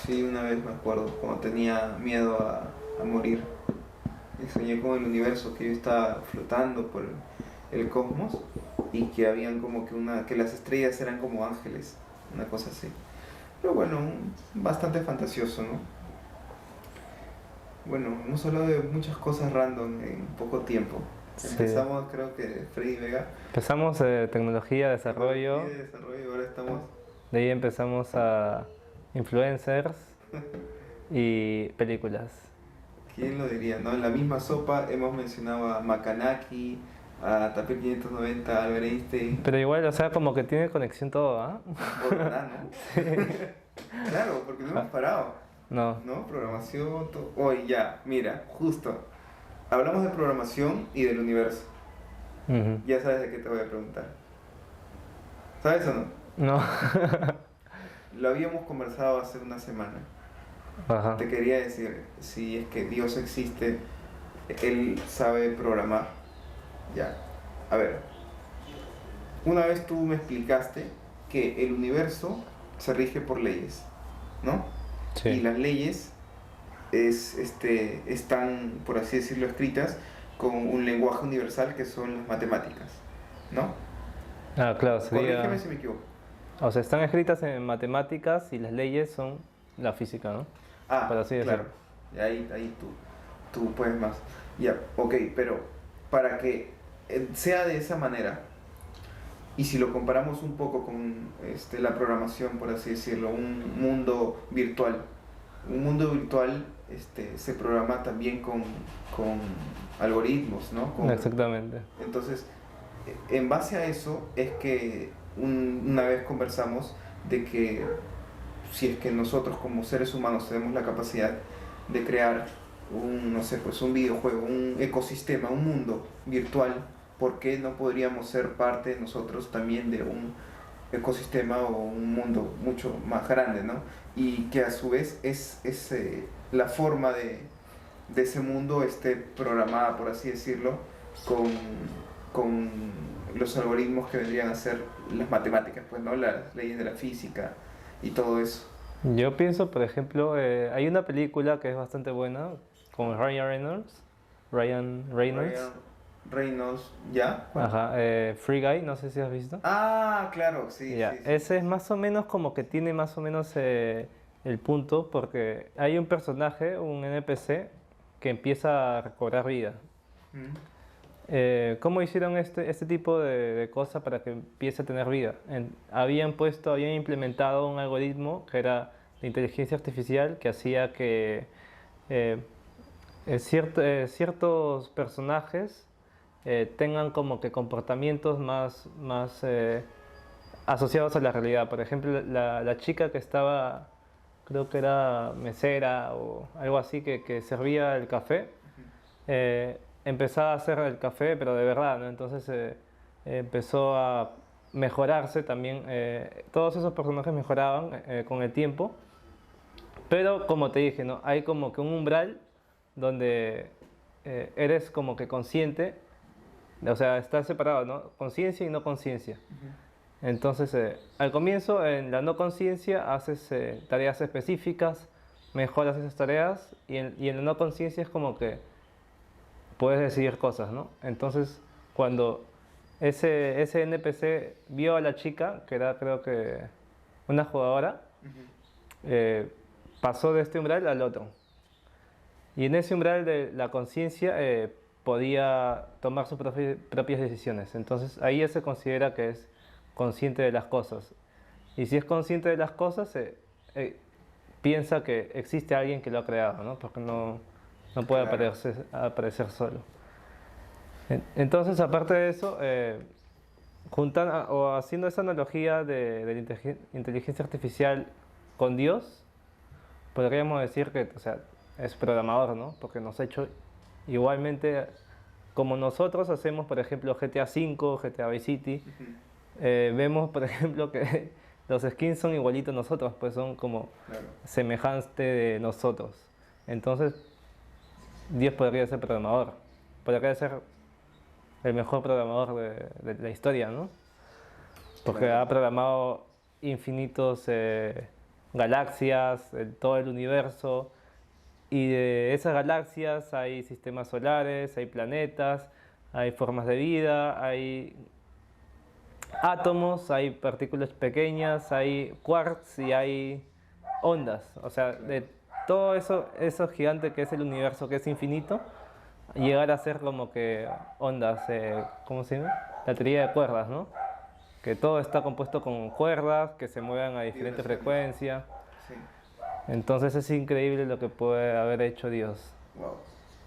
Speaker 1: Sí, una vez me acuerdo, cuando tenía miedo a morir. Y soñé con el universo, que yo estaba flotando por el cosmos y que habían como que las estrellas eran como ángeles, una cosa así. Pero bueno, bastante fantasioso, ¿no? Bueno, hemos hablado de muchas cosas random en poco tiempo.
Speaker 2: Sí.
Speaker 1: Empezamos, creo que Freddy Vega.
Speaker 2: Empezamos tecnología, desarrollo,
Speaker 1: Tecnología de desarrollo, y ahora estamos...
Speaker 2: de ahí empezamos a influencers y películas.
Speaker 1: ¿Quién lo diría? ¿No? En la misma sopa hemos mencionado a Makanaki, a Tapir 590, a Albert Einstein,
Speaker 2: Pero igual, o sea, como que tiene conexión todo, ¿ah?
Speaker 1: Bornano. Claro, porque no hemos parado,
Speaker 2: No.
Speaker 1: ¿no? Programación, hoy ya, mira, justo. Hablamos de programación y del universo.
Speaker 2: Ujú.
Speaker 1: Ya sabes de qué te voy a preguntar. ¿Sabes o no?
Speaker 2: No.
Speaker 1: Lo habíamos conversado hace una semana.
Speaker 2: Ajá.
Speaker 1: Te quería decir, si es que Dios existe, Él sabe programar. Ya. A ver, una vez tú me explicaste que el universo se rige por leyes, ¿no? Y
Speaker 2: Sí.
Speaker 1: las leyes están, por así decirlo, escritas con un lenguaje universal que son las matemáticas, ¿no?
Speaker 2: Ah, claro,
Speaker 1: Corrígeme
Speaker 2: sería...
Speaker 1: si me equivoco.
Speaker 2: O sea, están escritas en matemáticas y las leyes son la física, ¿no? Por
Speaker 1: Ah,
Speaker 2: así
Speaker 1: claro.
Speaker 2: decirlo.
Speaker 1: Y ahí tú puedes más. Ya, ok, pero para que sea de esa manera, y si lo comparamos un poco con la programación, por así decirlo, un mundo virtual se programa también con algoritmos, ¿no?
Speaker 2: Exactamente.
Speaker 1: Entonces, en base a eso es que una vez conversamos de que si es que nosotros como seres humanos tenemos la capacidad de crear no sé, pues un videojuego, un ecosistema, un mundo virtual, ¿por qué no podríamos ser parte nosotros también de un ecosistema o un mundo mucho más grande, ¿no? Y que a su vez la forma de ese mundo esté programada, por así decirlo, con, con los algoritmos que vendrían a ser las matemáticas, pues, ¿no? Las leyes de la física y todo eso.
Speaker 2: Yo pienso, por ejemplo, hay una película que es bastante buena con Ryan Reynolds. Ryan
Speaker 1: Ryan
Speaker 2: Reynolds.
Speaker 1: Reynolds, ¿ya? ¿Cuál?
Speaker 2: Ajá, Free Guy, no sé si has visto.
Speaker 1: Ah, claro, sí,
Speaker 2: Ya,
Speaker 1: sí, sí.
Speaker 2: ese es más o menos como que tiene más o menos el punto porque hay un personaje, un NPC, que empieza a recobrar vida.
Speaker 1: Mm,
Speaker 2: ¿Cómo hicieron este tipo de cosas para que empiece a tener vida? Habían implementado un algoritmo que era de inteligencia artificial que hacía que eh, ciertos personajes tengan como que comportamientos más asociados a la realidad. Por ejemplo, la chica que estaba, creo que era mesera o algo así, que servía el café,
Speaker 1: ujú.
Speaker 2: empezaba a hacer el café, pero de verdad, ¿no? Entonces empezó a mejorarse también. Todos esos personajes mejoraban con el tiempo, pero como te dije, ¿no? Hay como que un umbral donde eres como que consciente, o sea, estás separado, ¿no? Conciencia y no conciencia.
Speaker 1: Ujú.
Speaker 2: Entonces, al comienzo, en la no conciencia, haces tareas específicas, mejoras esas tareas, y en la no conciencia es como que puedes decidir cosas, ¿no? Entonces, cuando ese NPC vio a la chica, que era creo que una jugadora,
Speaker 1: Ujú.
Speaker 2: eh, pasó de este umbral al otro. Y en ese umbral de la conciencia podía tomar sus propias decisiones. Entonces ahí ya se considera que es consciente de las cosas. Y si es consciente de las cosas, eh, piensa que existe alguien que lo ha creado, ¿no? Porque no puede
Speaker 1: Claro.
Speaker 2: aparecer solo. Entonces, aparte de eso, juntando o haciendo esa analogía de la inteligencia artificial con Dios, podríamos decir que, o sea, es programador, ¿no? Porque nos ha hecho igualmente como nosotros hacemos, por ejemplo, GTA V, GTA Vice City.
Speaker 1: Ujú.
Speaker 2: Vemos, por ejemplo, que los skins son igualitos a nosotros, pues son como
Speaker 1: Claro.
Speaker 2: semejantes de nosotros. Entonces, Dios podría ser programador, podría ser el mejor programador de la historia, ¿no? Porque
Speaker 1: Claro.
Speaker 2: ha programado infinitos galaxias, todo el universo, y de esas galaxias hay sistemas solares, hay planetas, hay formas de vida, hay átomos, hay partículas pequeñas, hay quarks y hay ondas. O sea,
Speaker 1: Claro.
Speaker 2: de todo eso gigante que es el universo, que es infinito, llegar a ser como que ondas, ¿cómo se llama? La teoría de cuerdas, ¿no? Que todo está compuesto con cuerdas que se mueven a diferentes
Speaker 1: Vibraciones.
Speaker 2: frecuencias.
Speaker 1: Sí.
Speaker 2: Entonces es increíble lo que puede haber hecho Dios.
Speaker 1: Wow.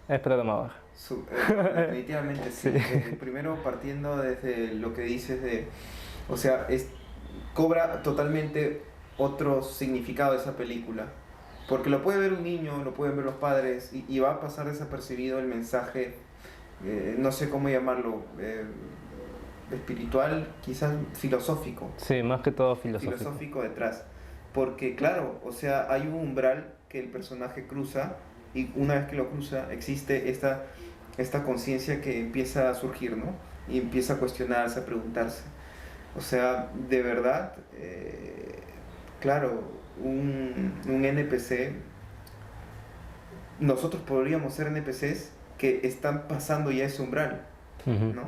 Speaker 2: Es programador.
Speaker 1: Definitivamente
Speaker 2: Sí.
Speaker 1: sí. Primero partiendo desde lo que dices o sea, cobra totalmente otro significado esa película. Porque lo puede ver un niño, lo pueden ver los padres y va a pasar desapercibido el mensaje no sé cómo llamarlo, espiritual, quizás filosófico,
Speaker 2: Sí, más que todo filosófico.
Speaker 1: filosófico detrás. Porque claro, o sea, hay un umbral que el personaje cruza y una vez que lo cruza existe esta conciencia que empieza a surgir, ¿no? Y empieza a cuestionarse, a preguntarse. O sea, de verdad, claro, un NPC, nosotros podríamos ser NPCs que están pasando ya ese umbral,
Speaker 2: Ujú.
Speaker 1: ¿no?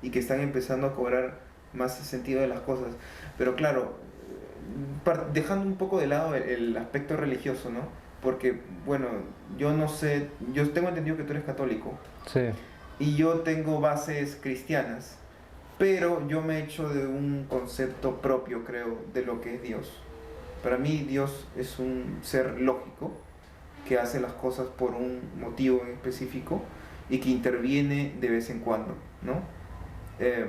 Speaker 1: Y que están empezando a cobrar más sentido de las cosas. Pero claro, dejando un poco de lado el aspecto religioso, ¿no? Porque, bueno, yo no sé, yo tengo entendido que tú eres católico
Speaker 2: Sí,
Speaker 1: y yo tengo bases cristianas, pero yo me he hecho de un concepto propio, creo, de lo que es Dios. Para mí Dios es un ser lógico que hace las cosas por un motivo en específico y que interviene de vez en cuando, ¿no? Eh,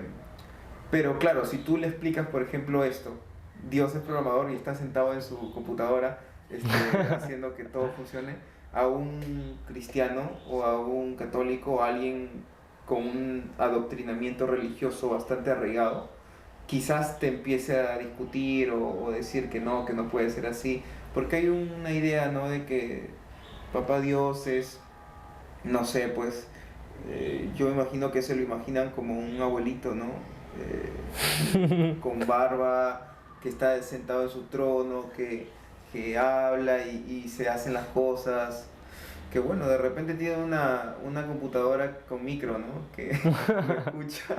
Speaker 1: pero claro, si tú le explicas, por ejemplo, esto, Dios es programador y está sentado en su computadora haciendo que todo funcione, a un cristiano o a un católico o a alguien con un adoctrinamiento religioso bastante arraigado, quizás te empiece a discutir o decir que no puede ser así, porque hay una idea, ¿no? De que Papá Dios es, no sé, pues yo me imagino que se lo imaginan como un abuelito, ¿no? Con barba, que está sentado en su trono, que habla y se hacen las cosas. Que bueno, de repente tiene una computadora con micro, ¿no? Que lo escucha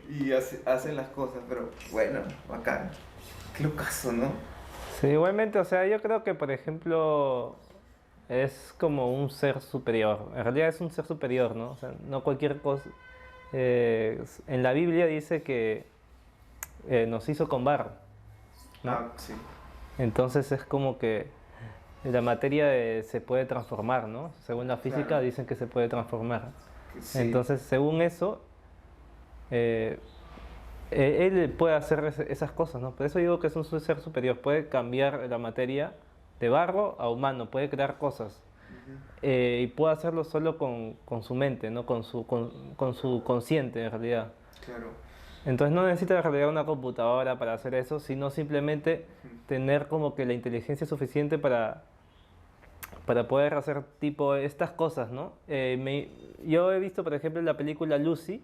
Speaker 1: y hace las cosas, pero bueno, bacán. Qué locazo, ¿no?
Speaker 2: sí, igualmente, o sea, yo creo que, por ejemplo, es como un ser superior. En realidad es un ser superior, ¿no? O sea, no cualquier cosa. En la Biblia dice que nos hizo con barro, ¿no?
Speaker 1: Ah, sí.
Speaker 2: Entonces es como que la materia se puede transformar, ¿no? Según la física
Speaker 1: Claro,
Speaker 2: dicen que se puede transformar.
Speaker 1: que sí,
Speaker 2: Entonces, según eso, eh, él puede hacer esas cosas, ¿no? Por eso digo que es un ser superior. Puede cambiar la materia de barro a humano, puede crear cosas.
Speaker 1: ujú,
Speaker 2: Y puede hacerlo solo con su mente, ¿no? Con su consciente, en realidad.
Speaker 1: claro,
Speaker 2: Entonces no necesita en realidad una computadora para hacer eso, sino simplemente
Speaker 1: ujú,
Speaker 2: tener como que la inteligencia suficiente para poder hacer tipo estas cosas, ¿no? Yo he visto, por ejemplo, en la película Lucy,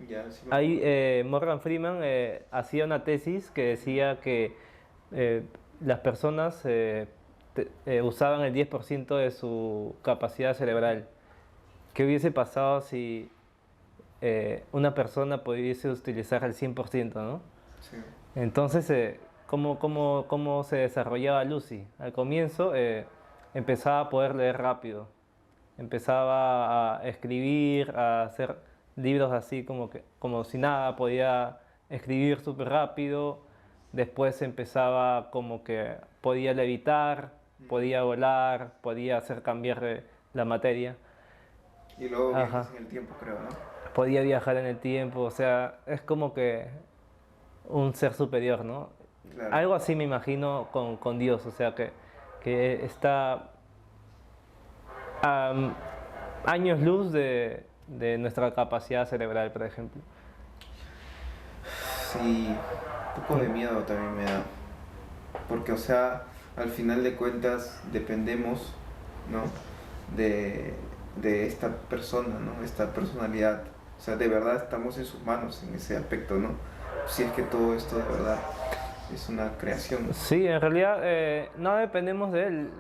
Speaker 1: ya, sí me
Speaker 2: ahí
Speaker 1: acuerdo.
Speaker 2: Morgan Freeman hacía una tesis que decía que eh, las personas usaban el 10% de su capacidad cerebral. ¿Qué hubiese pasado si una persona pudiese utilizar el 100%, ¿no?
Speaker 1: Sí,
Speaker 2: Entonces, ¿cómo se desarrollaba Lucy? Al comienzo empezaba a poder leer rápido, empezaba a escribir, a hacer libros así como si nada, podía escribir súper rápido, después empezaba como que podía levitar,
Speaker 1: ujú.
Speaker 2: podía volar, podía hacer cambiar la materia,
Speaker 1: Y luego
Speaker 2: ajá,
Speaker 1: viajes en el tiempo, creo, ¿no?
Speaker 2: podía viajar en el tiempo, o sea, es como que un ser superior, ¿no?
Speaker 1: Claro.
Speaker 2: Algo así me imagino con Dios, o sea, que está a años luz de nuestra capacidad cerebral, por ejemplo.
Speaker 1: Sí, un poco de miedo también me da. Porque, o sea, al final de cuentas dependemos, ¿no? De, de esta persona, ¿no? Esta personalidad. O sea, de verdad estamos en sus manos en ese aspecto, ¿no? Si es que todo esto de verdad es una creación.
Speaker 2: Sí, en realidad no dependemos de Él,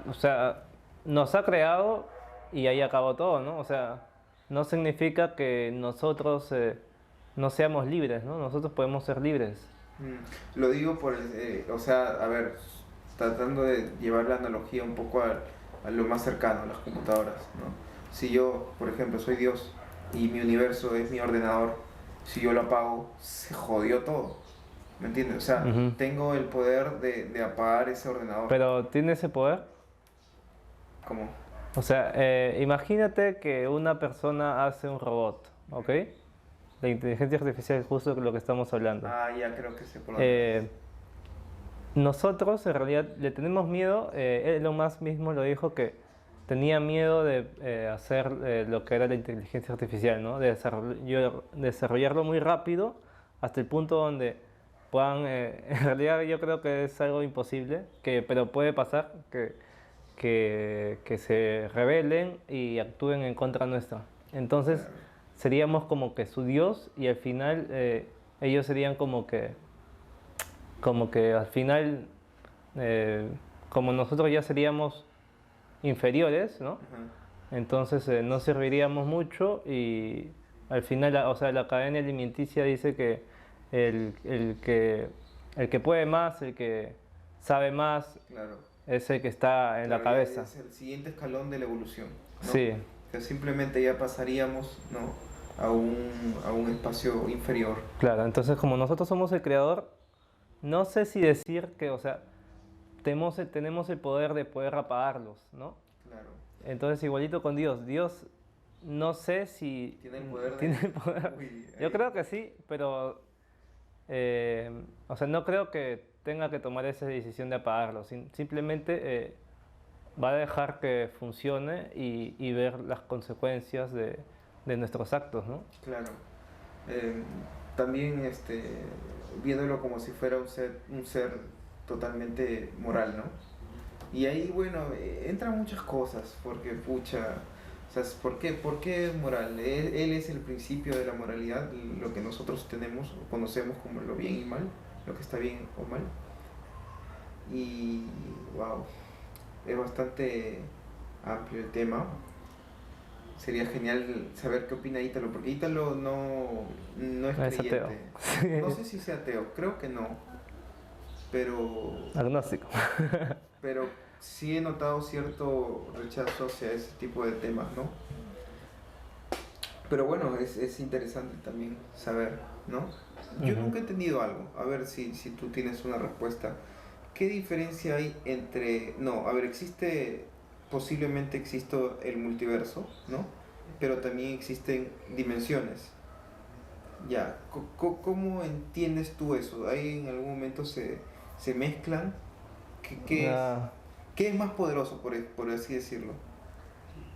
Speaker 2: o sea, nos ha creado y ahí acabó todo, ¿no? O sea, no significa que nosotros no seamos libres, ¿no? Nosotros podemos ser libres.
Speaker 1: Lo digo o sea, a ver, tratando de llevar la analogía un poco a lo más cercano, a las computadoras, ¿no? Si yo, por ejemplo, soy Dios y mi universo es mi ordenador, si yo lo apago, se jodió todo, ¿me entiendes? O sea,
Speaker 2: Ujú.
Speaker 1: tengo el poder de apagar ese ordenador.
Speaker 2: Pero tiene ese poder.
Speaker 1: ¿Cómo?
Speaker 2: O sea, imagínate que una persona hace un robot, ¿ok? La inteligencia artificial es justo lo que estamos hablando.
Speaker 1: Ah, ya creo que sé por dónde vas.
Speaker 2: Eh, Nosotros en realidad le tenemos miedo, Elon Musk mismo lo dijo, que tenía miedo de hacer lo que era la inteligencia artificial, ¿no? De desarrollarlo muy rápido hasta el punto donde puedan, en realidad yo creo que es algo imposible, pero puede pasar que se rebelen y actúen en contra nuestra. Entonces
Speaker 1: Claro,
Speaker 2: seríamos como que su Dios y al final ellos serían como que al final, eh, como nosotros ya seríamos inferiores, ¿no?
Speaker 1: ajá,
Speaker 2: Entonces no serviríamos mucho y al final, o sea, la cadena alimenticia dice que el, el que el que puede más, el que sabe más,
Speaker 1: claro.
Speaker 2: es el que está en la
Speaker 1: Claro, ya
Speaker 2: cabeza.
Speaker 1: es el siguiente escalón de la evolución, ¿no?
Speaker 2: Sí,
Speaker 1: Que simplemente ya pasaríamos, ¿no? A un espacio inferior.
Speaker 2: claro. Entonces, como nosotros somos el creador, no sé si decir que, o sea, tenemos el poder de poder apagarlos, ¿no?
Speaker 1: Claro.
Speaker 2: Entonces, igualito con Dios. Dios, no sé si
Speaker 1: Tiene el poder
Speaker 2: tiene
Speaker 1: de...
Speaker 2: el poder.
Speaker 1: Uy,
Speaker 2: Yo
Speaker 1: ahí.
Speaker 2: creo que sí, pero, o sea, no creo que tenga que tomar esa decisión de apagarlo. Simplemente va a dejar que funcione y ver las consecuencias de nuestros actos, ¿no?
Speaker 1: Claro. Eh, también viéndolo como si fuera un ser totalmente moral, ¿no? Y ahí, bueno, entran muchas cosas, porque pucha, o sea, por qué moral? Él es el principio de la moralidad, lo que nosotros tenemos, o conocemos como lo bien y mal, lo que está bien o mal. Y, wow, es bastante amplio el tema. Sería genial saber qué opina Ítalo, porque Ítalo no es
Speaker 2: Es ateo.
Speaker 1: creyente. No sé si sea ateo, creo que no, pero,
Speaker 2: Agnóstico.
Speaker 1: pero sí he notado cierto rechazo hacia ese tipo de temas, ¿no? Pero bueno, es interesante también saber, ¿no? Yo
Speaker 2: Ujú.
Speaker 1: nunca he entendido algo, a ver si tú tienes una respuesta. ¿Qué diferencia hay entre... No, a ver, posiblemente existe el multiverso, ¿no? Pero también existen dimensiones. Ya, ¿cómo entiendes tú eso? ¿Ahí en algún momento se mezclan?
Speaker 2: Ah,
Speaker 1: ¿Qué es más poderoso, por así decirlo?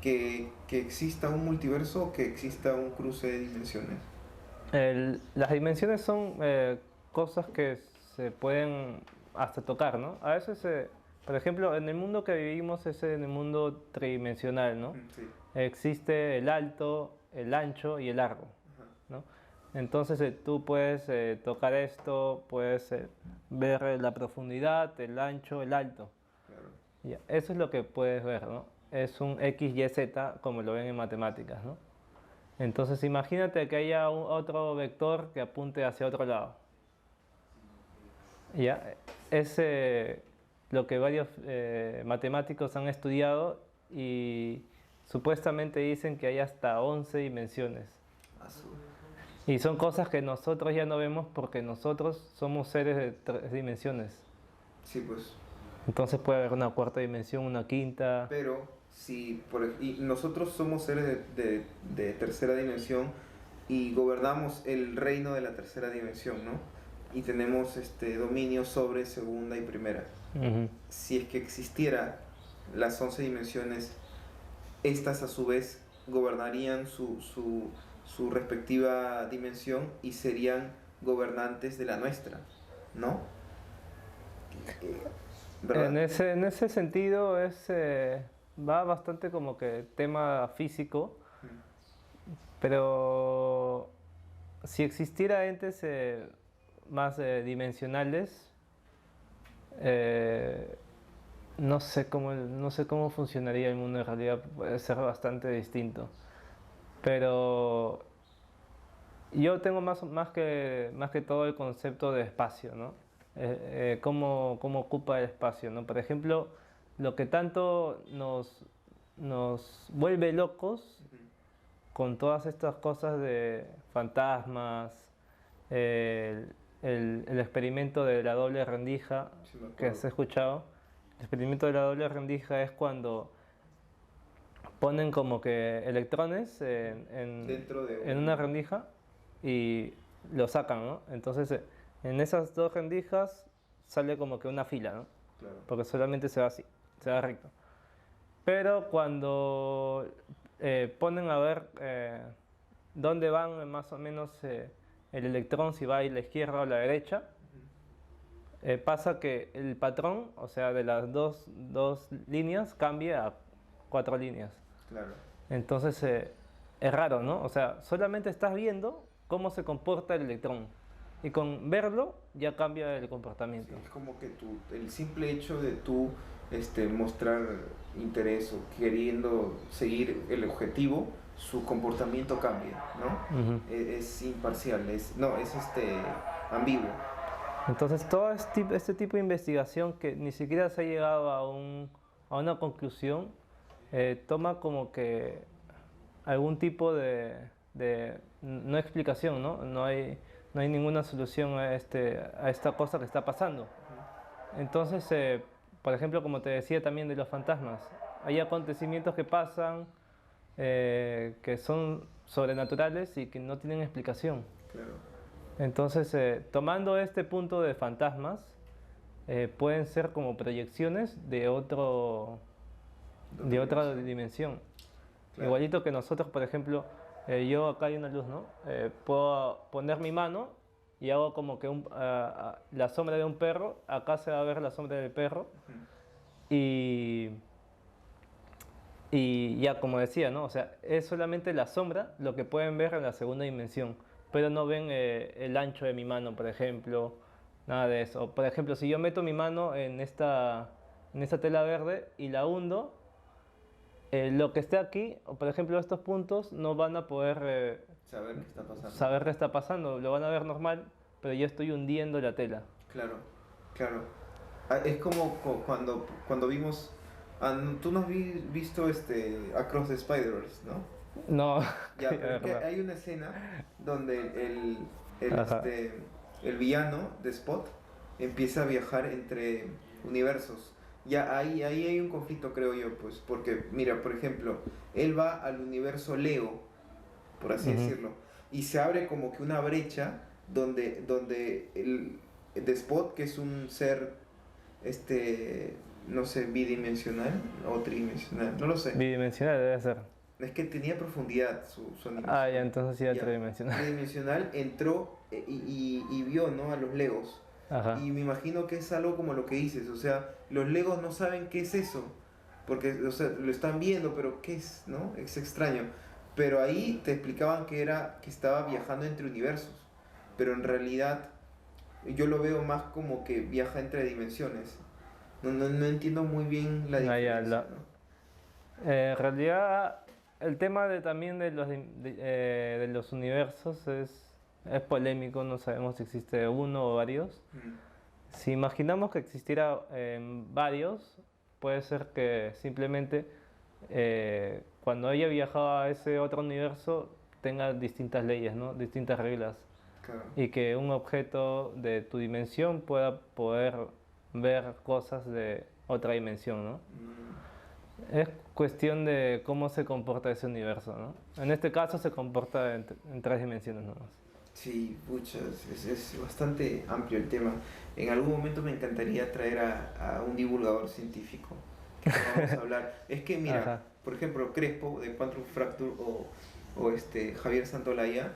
Speaker 1: ¿Que exista un multiverso o que exista un cruce de dimensiones?
Speaker 2: las dimensiones son cosas que se pueden hasta tocar, ¿no? A veces, por ejemplo, en el mundo que vivimos es en el mundo tridimensional, ¿no?
Speaker 1: Sí.
Speaker 2: Existe el alto, el ancho y el largo,
Speaker 1: Ajá,
Speaker 2: ¿no? Entonces tú puedes tocar esto, puedes ver la profundidad, el ancho, el alto.
Speaker 1: claro.
Speaker 2: Ya, eso es lo que puedes ver, ¿no? Es un X, Y, Z como lo ven en matemáticas, ¿no? Entonces imagínate que haya otro vector que apunte hacia otro lado. Ya, es lo que varios matemáticos han estudiado y supuestamente dicen que hay hasta 11 dimensiones.
Speaker 1: Azul.
Speaker 2: Y son cosas que nosotros ya no vemos porque nosotros somos seres de 3 dimensiones.
Speaker 1: Sí, pues.
Speaker 2: Entonces puede haber una cuarta dimensión, una quinta.
Speaker 1: Pero si y nosotros somos seres de tercera dimensión y gobernamos el reino de la tercera dimensión, ¿no? Y tenemos dominio sobre segunda y primera.
Speaker 2: Ujú.
Speaker 1: Si es que existiera las 11 dimensiones, estas a su vez gobernarían su respectiva dimensión y serían gobernantes de la nuestra, ¿no? Eh,
Speaker 2: En
Speaker 1: ¿Verdad?
Speaker 2: ese sentido va bastante como que tema físico,
Speaker 1: Mm.
Speaker 2: pero si existiera entes más dimensionales, eh, no sé cómo funcionaría el mundo en realidad, puede ser bastante distinto. Pero yo tengo más que todo el concepto de espacio, ¿no? Cómo ocupa el espacio, ¿no? Por ejemplo, lo que tanto nos vuelve locos
Speaker 1: Ujú.
Speaker 2: con todas estas cosas de fantasmas, el experimento de la doble rendija
Speaker 1: Sí, me
Speaker 2: que has
Speaker 1: acuerdo.
Speaker 2: escuchado. El experimento de la doble rendija es cuando ponen como que electrones
Speaker 1: Dentro de
Speaker 2: en una
Speaker 1: un...
Speaker 2: rendija y lo sacan, ¿no? Entonces, en esas dos rendijas sale como que una fila, ¿no?
Speaker 1: Claro.
Speaker 2: Porque solamente se va así, se va recto. pero cuando ponen a ver dónde van más o menos el electrón, si va a la izquierda o a la derecha, pasa que el patrón, o sea, de las dos líneas, cambia a 4 líneas.
Speaker 1: Claro.
Speaker 2: Entonces es raro, ¿no? O sea, solamente estás viendo cómo se comporta el electrón. Y con verlo ya cambia el comportamiento.
Speaker 1: Sí, es como que el simple hecho de tú mostrar interés o queriendo seguir el objetivo, su comportamiento cambia, ¿no?
Speaker 2: Ujú.
Speaker 1: Es imparcial, no, es ambiguo.
Speaker 2: Entonces todo este tipo de investigación que ni siquiera se ha llegado a una conclusión, toma como que algún tipo de no explicación, ¿no? No hay ninguna solución a esta cosa que está pasando. Entonces, por ejemplo, como te decía también de los fantasmas, hay acontecimientos que pasan que son sobrenaturales y que no tienen explicación.
Speaker 1: Claro.
Speaker 2: Entonces, tomando este punto de fantasmas, pueden ser como proyecciones de otra dimensión.
Speaker 1: Claro.
Speaker 2: Igualito que nosotros, por ejemplo, yo acá hay una luz, ¿no? Puedo poner mi mano y hago como que la sombra de un perro, acá se va a ver la sombra del perro y, y ya como decía, ¿no? O sea, es solamente la sombra lo que pueden ver en la segunda dimensión, pero no ven el ancho de mi mano, por ejemplo, nada de eso. Por ejemplo, si yo meto mi mano en esta tela verde y la hundo, lo que esté aquí, o por ejemplo estos puntos, no van a poder
Speaker 1: Saber qué está pasando.
Speaker 2: saber qué está pasando, lo van a ver normal, pero yo estoy hundiendo la tela.
Speaker 1: Claro, claro. Es como cuando vimos. Tú no has visto Across the Spider-Verse, ¿no?
Speaker 2: No,
Speaker 1: Ya,
Speaker 2: es
Speaker 1: pero es que
Speaker 2: verdad.
Speaker 1: hay una escena donde el,
Speaker 2: Ajá.
Speaker 1: el villano de Spot empieza a viajar entre universos. Ya ahí hay un conflicto, creo yo, pues, porque, mira, por ejemplo, él va al universo Leo, por así
Speaker 2: Ujú.
Speaker 1: decirlo, y se abre como que una brecha donde el de Spot, que es un ser, no sé, bidimensional o tridimensional, no lo sé.
Speaker 2: Bidimensional debe ser.
Speaker 1: Es que tenía profundidad su
Speaker 2: Ah, ya,
Speaker 1: animación.
Speaker 2: entonces sí era
Speaker 1: Ya,
Speaker 2: tridimensional.
Speaker 1: tridimensional entró y vio, ¿no? A los Legos.
Speaker 2: Ajá.
Speaker 1: Y me imagino que es algo como lo que dices, o sea, los Legos no saben qué es eso, porque, o sea, lo están viendo, pero ¿qué es, no? Es extraño. Pero ahí te explicaban que estaba viajando entre universos, pero en realidad yo lo veo más como que viaja entre dimensiones. No entiendo muy bien la
Speaker 2: Ah, ya,
Speaker 1: diferencia, ¿no?
Speaker 2: en realidad, el tema también de los universos es polémico, no sabemos si existe uno o varios.
Speaker 1: Mm,
Speaker 2: Si imaginamos que existiera varios, puede ser que simplemente cuando ella viajaba a ese otro universo tenga distintas leyes, ¿no? Distintas reglas.
Speaker 1: claro.
Speaker 2: Y que un objeto de tu dimensión pueda poder ver cosas de otra dimensión, ¿no?
Speaker 1: Mm.
Speaker 2: Es cuestión de cómo se comporta ese universo, ¿no? En este caso se comporta en 3 dimensiones nomás.
Speaker 1: Sí, pucha, es bastante amplio el tema. En algún momento me encantaría traer a un divulgador científico que podamos hablar. Es que mira,
Speaker 2: Ajá.
Speaker 1: por ejemplo, Crespo de Quantum Fracture o Javier Santolaya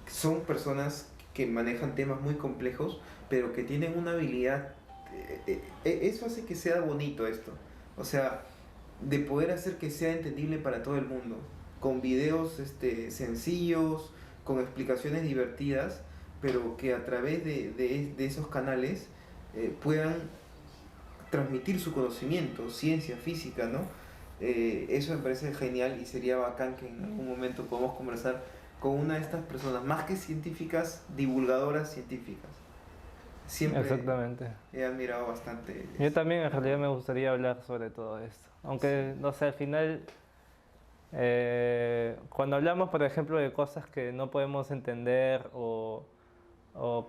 Speaker 1: son personas que manejan temas muy complejos, pero que tienen una habilidad. Eso hace que sea bonito esto. O sea, de poder hacer que sea entendible para todo el mundo, con videos sencillos, con explicaciones divertidas, pero que a través de esos canales puedan transmitir su conocimiento, ciencia, física, ¿no? Eso me parece genial y sería bacán que en algún momento podamos conversar con una de estas personas, más que científicas, divulgadoras científicas. Siempre
Speaker 2: Exactamente.
Speaker 1: he admirado bastante.
Speaker 2: Yo también en realidad me gustaría hablar sobre todo esto. Aunque, no sé, al final, cuando hablamos, por ejemplo, de cosas que no podemos entender o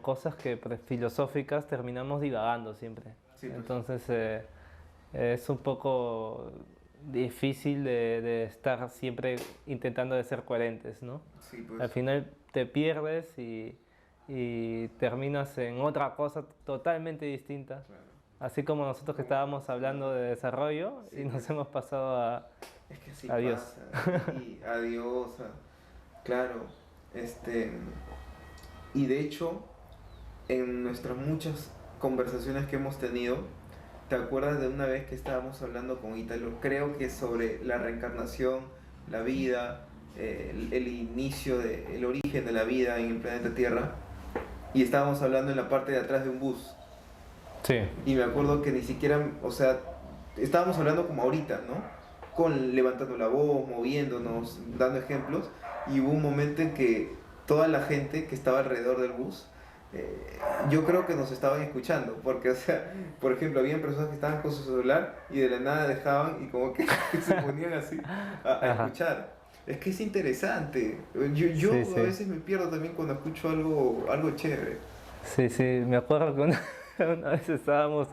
Speaker 2: cosas que filosóficas, terminamos divagando siempre.
Speaker 1: Sí, pues.
Speaker 2: Entonces, es un poco difícil de estar siempre intentando de ser coherentes, ¿no?
Speaker 1: Sí,
Speaker 2: Al
Speaker 1: pues.
Speaker 2: final te pierdes y terminas en otra cosa totalmente distinta.
Speaker 1: Claro.
Speaker 2: así como nosotros que estábamos hablando de desarrollo
Speaker 1: Sí,
Speaker 2: y nos
Speaker 1: pues.
Speaker 2: hemos pasado a
Speaker 1: Es que así
Speaker 2: adiós.
Speaker 1: pasa. Y adiós. Claro. Este. Y de hecho, en nuestras muchas conversaciones que hemos tenido, ¿te acuerdas de una vez que estábamos hablando con Ítalo? Creo que sobre la reencarnación, la vida, el inicio, el origen de la vida en el planeta Tierra. Y estábamos hablando en la parte de atrás de un bus.
Speaker 2: Sí,
Speaker 1: Y me acuerdo que ni siquiera, o sea, estábamos hablando como ahorita, ¿no? Con levantando la voz, moviéndonos, dando ejemplos. Y hubo un momento en que toda la gente que estaba alrededor del bus, yo creo que nos estaban escuchando. Porque, o sea, por ejemplo, habían personas que estaban con su celular y de la nada dejaban y como que se ponían así a
Speaker 2: ajá.
Speaker 1: escuchar. Es que es interesante. Yo
Speaker 2: Sí,
Speaker 1: a
Speaker 2: sí.
Speaker 1: veces me pierdo también cuando escucho algo chévere.
Speaker 2: Sí, sí, me acuerdo que una vez estábamos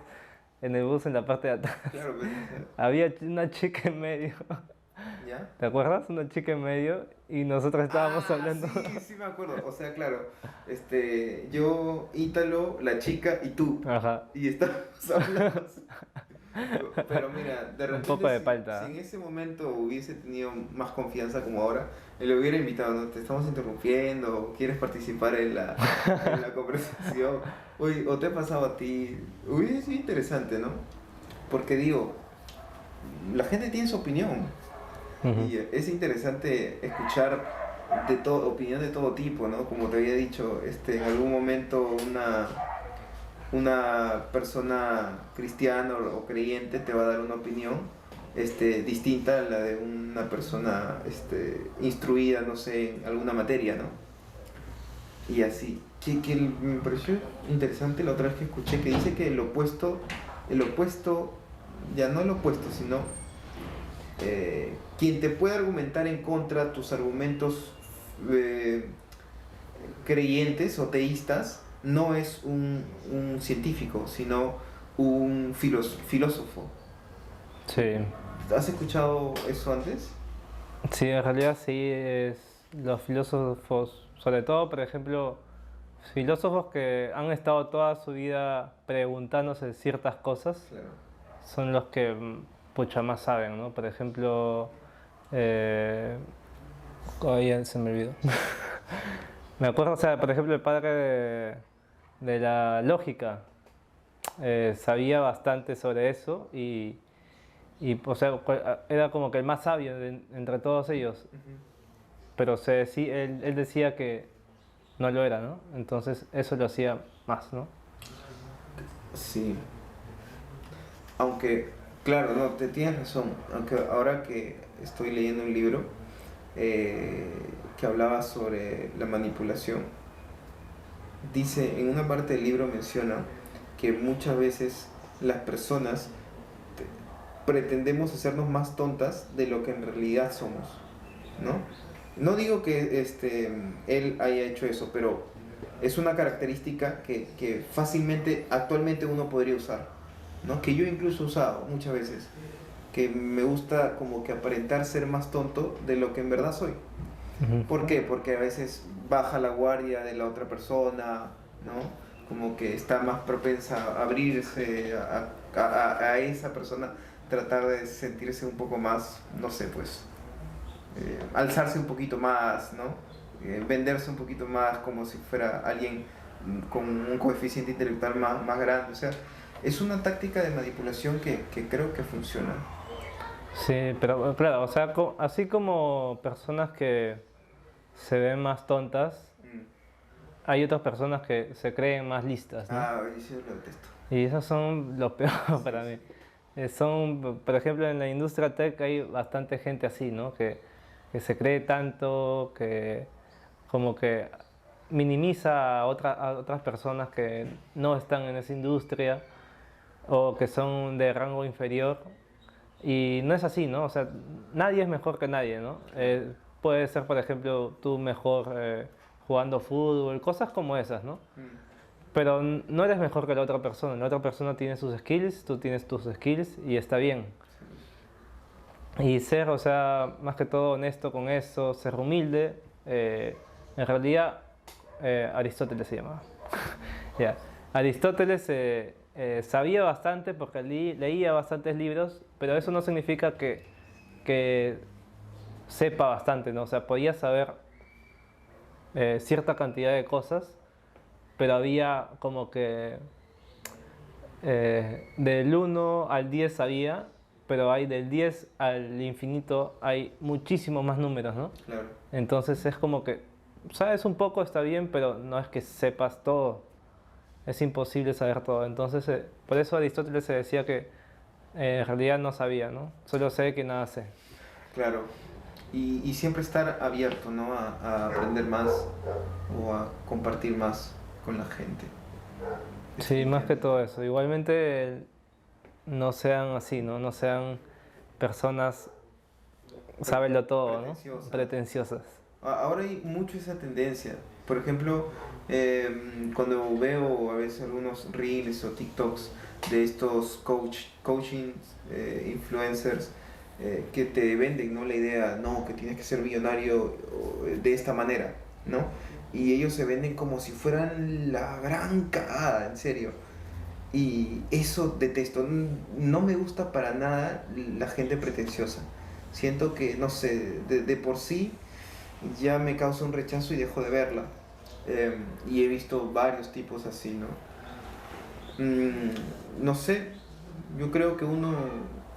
Speaker 2: en el bus en la parte de atrás.
Speaker 1: Claro, pues, o sea,
Speaker 2: Había una chica en medio.
Speaker 1: ¿ya?
Speaker 2: ¿Te acuerdas? Una chica en medio y nosotros estábamos
Speaker 1: Ah,
Speaker 2: hablando.
Speaker 1: sí, sí me acuerdo. O sea, claro, yo, Ítalo, la chica y tú.
Speaker 2: Ajá.
Speaker 1: Y estábamos hablando. Pero mira, de
Speaker 2: Un poco
Speaker 1: repente
Speaker 2: de
Speaker 1: si en
Speaker 2: palta.
Speaker 1: ese momento hubiese tenido más confianza como ahora, le hubiera invitado, ¿no? Te estamos interrumpiendo, ¿quieres participar en la conversación? Oye, o te ha pasado a ti. Hubiese sido interesante, ¿no? Porque digo, la gente tiene su opinión.
Speaker 2: Ujú.
Speaker 1: Y es interesante escuchar de todo, opinión de todo tipo, ¿no? Como te había dicho, en algún momento una persona cristiana o creyente te va a dar una opinión distinta a la de una persona instruida, no sé, en alguna materia, ¿no? Y así. Que me pareció interesante la otra vez que escuché que dice que el opuesto, ya no el opuesto, sino quien te puede argumentar en contra tus argumentos eh, creyentes o teístas no es un científico, sino un filósofo.
Speaker 2: Sí.
Speaker 1: ¿Has escuchado eso antes?
Speaker 2: Sí, en realidad sí es los filósofos, sobre todo, por ejemplo, filósofos que han estado toda su vida preguntándose ciertas cosas,
Speaker 1: Claro.
Speaker 2: son los que pucha más saben, ¿no? Por ejemplo, eh, ya se me olvidó. Me acuerdo, o sea, por ejemplo, el padre de la lógica sabía bastante sobre eso y, o sea, era como que el más sabio entre todos ellos,
Speaker 1: Ujú.
Speaker 2: pero sí, él decía que no lo era, ¿no? Entonces eso lo hacía más, ¿no?
Speaker 1: Sí, aunque, claro, no, te tienes razón, aunque ahora que estoy leyendo un libro eh, que hablaba sobre la manipulación, dice, en una parte del libro menciona que muchas veces las personas te- pretendemos hacernos más tontas de lo que en realidad somos, ¿no? No digo que él haya hecho eso, pero es una característica que fácilmente, actualmente uno podría usar, ¿no? Que yo incluso he usado muchas veces, que me gusta como que aparentar ser más tonto de lo que en verdad soy.
Speaker 2: Ujú.
Speaker 1: ¿Por qué? Porque a veces baja la guardia de la otra persona, ¿no? Como que está más propensa a abrirse a esa persona, tratar de sentirse un poco más, no sé, pues, alzarse un poquito más, ¿no? Venderse un poquito más como si fuera alguien con un coeficiente intelectual más grande. O sea, es una táctica de manipulación que creo que funciona.
Speaker 2: Sí, pero claro, o sea, así como personas que se ven más tontas,
Speaker 1: Mm.
Speaker 2: hay otras personas que se creen más listas, ¿no?
Speaker 1: Ah, yo sí lo detesto.
Speaker 2: Y esos son lo peor
Speaker 1: Sí,
Speaker 2: para mí.
Speaker 1: sí.
Speaker 2: Son, por ejemplo, en la industria tech hay bastante gente así, ¿no? Que se cree tanto, que como que minimiza a otras personas que no están en esa industria o que son de rango inferior. Y no es así, ¿no? O sea, nadie es mejor que nadie, ¿no?
Speaker 1: Claro.
Speaker 2: Puede ser, por ejemplo, tú mejor jugando fútbol, cosas como esas, ¿no?
Speaker 1: Mm.
Speaker 2: Pero no eres mejor que la otra persona tiene sus skills, tú tienes tus skills y está bien.
Speaker 1: Sí.
Speaker 2: Y ser, o sea, más que todo honesto con eso, ser humilde, en realidad Aristóteles se llama. Ya. Aristóteles sabía bastante porque leía bastantes libros, pero eso no significa que sepa bastante, ¿no? O sea, podía saber cierta cantidad de cosas, pero había como que del 1 al 10 sabía, pero hay del 10 al infinito, hay muchísimos más números, ¿no?
Speaker 1: Claro.
Speaker 2: Entonces es como que sabes un poco, está bien, pero no es que sepas todo. Es imposible saber todo. Entonces, por eso Aristóteles se decía que en realidad no sabía, ¿no? Solo sé que nada sé.
Speaker 1: Claro. Y siempre estar abierto, ¿no? A aprender más o a compartir más con la gente.
Speaker 2: Sí, más que
Speaker 1: Definitivamente.
Speaker 2: todo eso. Igualmente no sean así, ¿no? No sean personas, sábelo todo, ¿no?
Speaker 1: Pretenciosa.
Speaker 2: Pretenciosas.
Speaker 1: Ahora hay mucho esa tendencia. Por ejemplo, cuando veo a veces algunos reels o TikToks de estos coaching influencers que te venden, ¿no? La idea, no, que tienes que ser millonario de esta manera, ¿no? Y ellos se venden como si fueran la gran cagada, en serio. Y eso detesto. No me gusta para nada la gente pretenciosa. Siento que, no sé, de por sí ya me causa un rechazo y dejo de verla. Y he visto varios tipos así, ¿no? No sé, yo creo que uno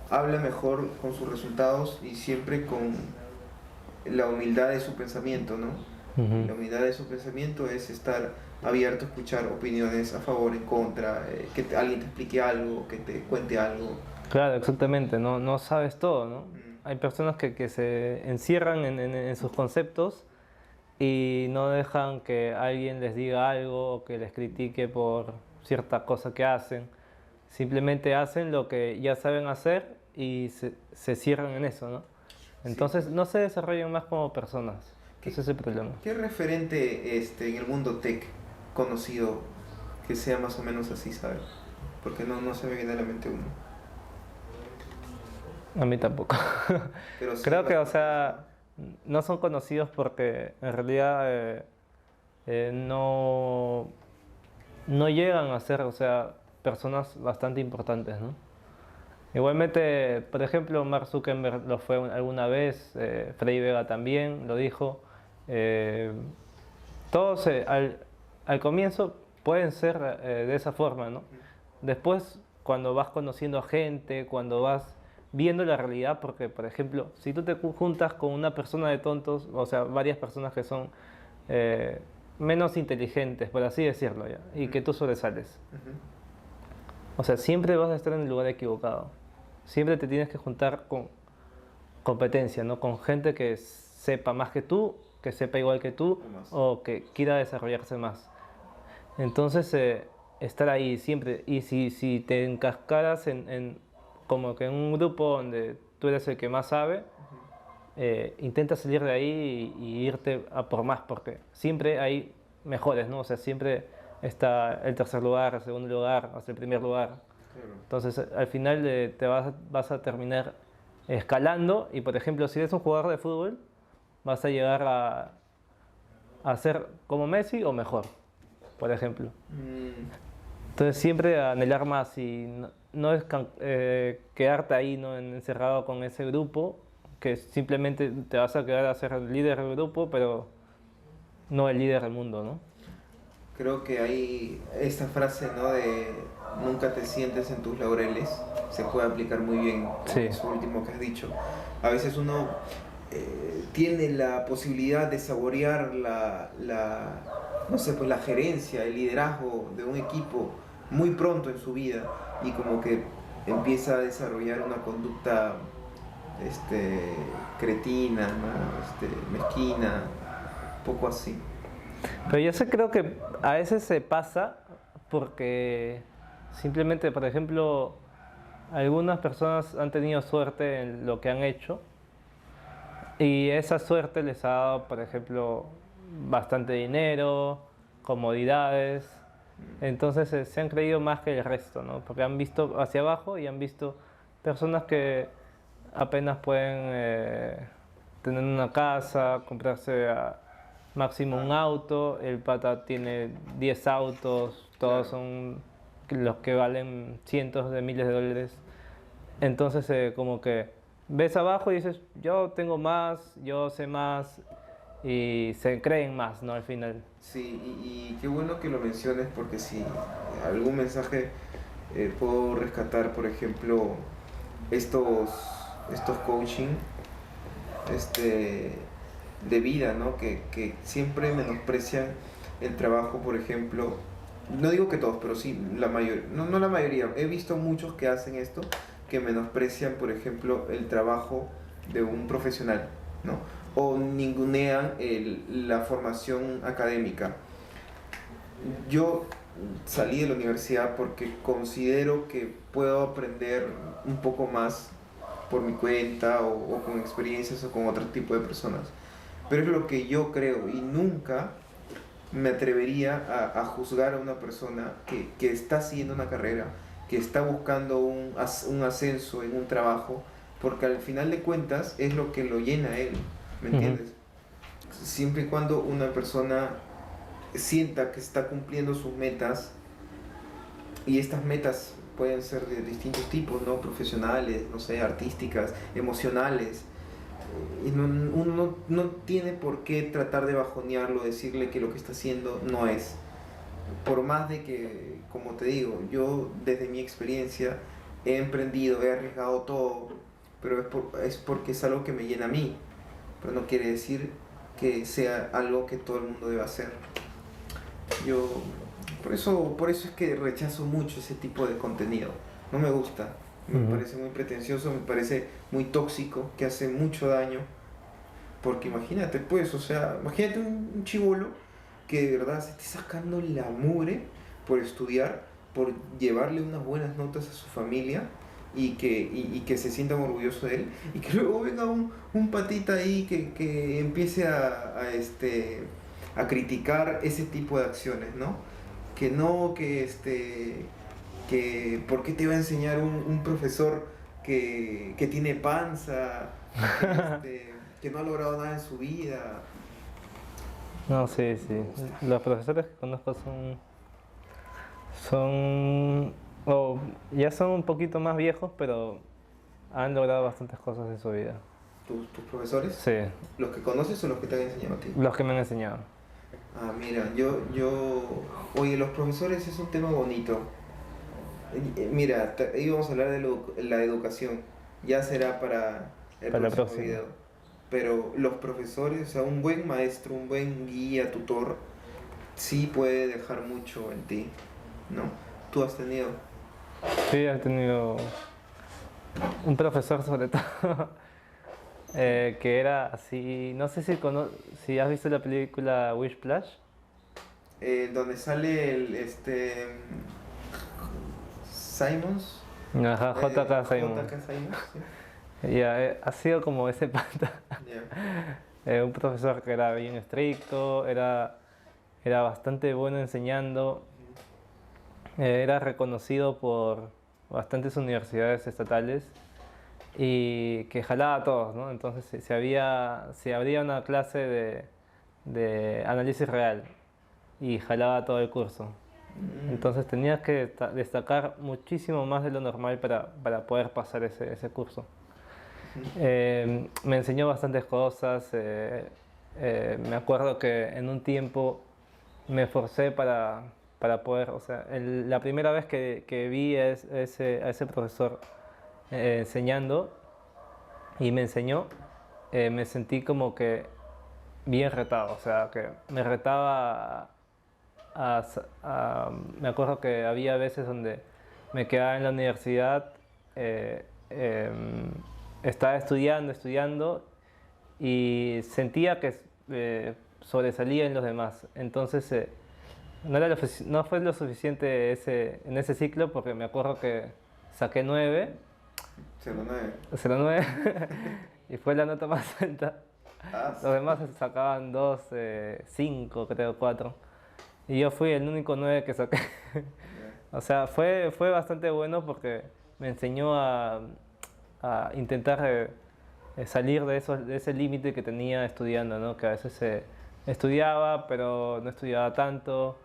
Speaker 1: habla mejor con sus resultados y siempre con la humildad de su pensamiento, ¿no? Y
Speaker 2: Ujú.
Speaker 1: la humildad de su pensamiento es estar abierto a escuchar opiniones a favor, en contra, alguien te explique algo, que te cuente algo.
Speaker 2: Claro, exactamente. No, no sabes todo, ¿no?
Speaker 1: Mm,
Speaker 2: Hay personas que se encierran en sus conceptos y no dejan que alguien les diga algo o que les critique por cierta cosa que hacen. Simplemente hacen lo que ya saben hacer y se cierran en eso, ¿no?
Speaker 1: sí,
Speaker 2: Entonces
Speaker 1: pues.
Speaker 2: no se desarrollan más como personas.
Speaker 1: ¿Qué,
Speaker 2: Ese es el problema.
Speaker 1: qué referente en el mundo tech conocido que sea más o menos así, ¿sabes? Porque no se me viene a la mente uno.
Speaker 2: A mí tampoco.
Speaker 1: Pero sí
Speaker 2: Creo que, o
Speaker 1: bastante conocido.
Speaker 2: sea, no son conocidos porque en realidad no llegan a ser, o sea, personas bastante importantes, ¿no? Igualmente, por ejemplo, Mark Zuckerberg lo fue alguna vez, Freddy Vega también lo dijo. eh, Todos al comienzo pueden ser de esa forma, ¿no?
Speaker 1: Ujú.
Speaker 2: Después, cuando vas conociendo a gente, cuando vas viendo la realidad, porque, por ejemplo, si tú te juntas con una persona de tontos, o sea, varias personas que son eh, menos inteligentes, por así decirlo, ¿ya? Y
Speaker 1: Ujú,
Speaker 2: que tú sobresales.
Speaker 1: ujú.
Speaker 2: O sea, siempre vas a estar en el lugar equivocado. Siempre te tienes que juntar con competencia, ¿no? Con gente que sepa más que tú, que sepa igual que tú
Speaker 1: O más.
Speaker 2: o que quiera desarrollarse más. Entonces, estar ahí siempre. Y si te encascaras como que en un grupo donde tú eres el que más sabe,
Speaker 1: Ujú.
Speaker 2: intenta salir de ahí y irte a por más, porque siempre hay mejores, ¿no? O sea, siempre está el tercer lugar, el segundo lugar, hasta el primer lugar.
Speaker 1: Claro.
Speaker 2: Entonces, al final vas a terminar escalando y, por ejemplo, si eres un jugador de fútbol, vas a llegar a ser como Messi o mejor, por ejemplo.
Speaker 1: Mm,
Speaker 2: Entonces, siempre anhelar más y no es quedarte ahí, ¿no? Encerrado con ese grupo, que simplemente te vas a quedar a ser el líder del grupo, pero no el líder del mundo, ¿no?
Speaker 1: creo que hay esta frase, ¿no? De nunca te sientes en tus laureles, se puede aplicar muy bien con
Speaker 2: Sí,
Speaker 1: eso último que has dicho. A veces uno tiene la posibilidad de saborear no sé, pues la gerencia, el liderazgo de un equipo muy pronto en su vida y como que empieza a desarrollar una conducta este, cretina, ¿no? Mezquina, poco así.
Speaker 2: pero yo sé, creo que a veces se pasa porque simplemente, por ejemplo, algunas personas han tenido suerte en lo que han hecho y esa suerte les ha dado, por ejemplo, bastante dinero, comodidades. Entonces se han creído más que el resto, ¿no? Porque han visto hacia abajo y han visto personas que apenas pueden tener una casa, comprarse máximo un
Speaker 1: Ah,
Speaker 2: auto. El pata tiene 10 autos, todos
Speaker 1: claro.
Speaker 2: son los que valen cientos de miles de dólares. Entonces como que ves abajo y dices, yo tengo más, yo sé más, y se creen más, ¿no? Al final.
Speaker 1: Sí, y qué bueno que lo menciones porque si algún mensaje puedo rescatar, por ejemplo, estos, estos coaching este, de vida, ¿no? Que siempre menosprecian el trabajo, por ejemplo. No digo que todos, pero sí la mayoría, no la mayoría. He visto muchos que hacen esto, que menosprecian, por ejemplo, el trabajo de un profesional, ¿no? O ningunean la formación académica. Yo salí de la universidad porque considero que puedo aprender un poco más por mi cuenta o con experiencias o con otro tipo de personas. Pero es lo que yo creo y nunca me atrevería a juzgar a una persona que está haciendo una carrera, que está buscando un ascenso en un trabajo, porque al final de cuentas es lo que lo llena a él, ¿me
Speaker 2: Ujú.
Speaker 1: entiendes? Siempre y cuando una persona sienta que está cumpliendo sus metas, y estas metas pueden ser de distintos tipos, ¿no? Profesionales, no sé, artísticas, emocionales. Y uno no tiene por qué tratar de bajonearlo, decirle que lo que está haciendo no es. Por más de que, como te digo, yo desde mi experiencia he emprendido, he arriesgado todo, pero es porque es algo que me llena a mí. Pero no quiere decir que sea algo que todo el mundo deba hacer. Yo, por eso es que rechazo mucho ese tipo de contenido. No me gusta. Me
Speaker 2: Ujú.
Speaker 1: parece muy pretencioso, me parece muy tóxico, que hace mucho daño. Porque imagínate, pues, o sea, imagínate un chibolo que de verdad se esté sacando la mugre por estudiar, por llevarle unas buenas notas a su familia y que se sientan orgullosos de él. Y que luego venga un patita ahí que empiece a criticar ese tipo de acciones, ¿no? Que no, que ¿por qué te va a enseñar un profesor que tiene panza, que no ha logrado nada en su vida?
Speaker 2: No, sí,
Speaker 1: No me
Speaker 2: sí.
Speaker 1: gusta.
Speaker 2: Los profesores que conozco son, o ya son un poquito más viejos, pero han logrado bastantes cosas en su vida.
Speaker 1: ¿Tus profesores?
Speaker 2: Sí,
Speaker 1: ¿Los que conoces o los que te han enseñado a ti?
Speaker 2: los que me han enseñado.
Speaker 1: Ah, mira, oye, los profesores es un tema bonito. Mira, íbamos a hablar de la educación, ya será para el
Speaker 2: Para la
Speaker 1: próximo
Speaker 2: próxima.
Speaker 1: video. Pero los profesores, o sea, un buen maestro, un buen guía, tutor, sí puede dejar mucho en ti, ¿no? Tú has tenido.
Speaker 2: Sí, he tenido un profesor sobre todo que era así, no sé si has visto la película Whiplash.
Speaker 1: Donde sale Simons,
Speaker 2: Ajá, JK Simon.
Speaker 1: JK Simons, ¿sí?
Speaker 2: Ya, ha sido como ese pata.
Speaker 1: Ya.
Speaker 2: Un profesor que era bien estricto, era bastante bueno enseñando, era reconocido por bastantes universidades estatales y que jalaba a todos, ¿no? Entonces se abría una clase de análisis real y jalaba todo el curso.
Speaker 1: Mm,
Speaker 2: Entonces tenías que destacar muchísimo más de lo normal para poder pasar ese curso.
Speaker 1: ujú.
Speaker 2: Me enseñó bastantes cosas. Me acuerdo que en un tiempo me esforcé para poder, o sea, la primera vez que vi a ese profesor enseñando y me enseñó, me sentí como que bien retado, o sea, que me retaba me acuerdo que había veces donde me quedaba en la universidad, eh, em, estaba estudiando y sentía que sobresalía en los demás. Entonces no fue lo suficiente en ese ciclo porque me acuerdo que saqué 9,
Speaker 1: 09.
Speaker 2: 09 y fue la nota más alta.
Speaker 1: Ah,
Speaker 2: Los demás sacaban 2, 5, creo, 4. Y yo fui el único 9 que saqué.
Speaker 1: ya.
Speaker 2: O sea, fue bastante bueno porque me enseñó a intentar salir de ese límite que tenía estudiando, ¿no? Que a veces estudiaba, pero no estudiaba tanto.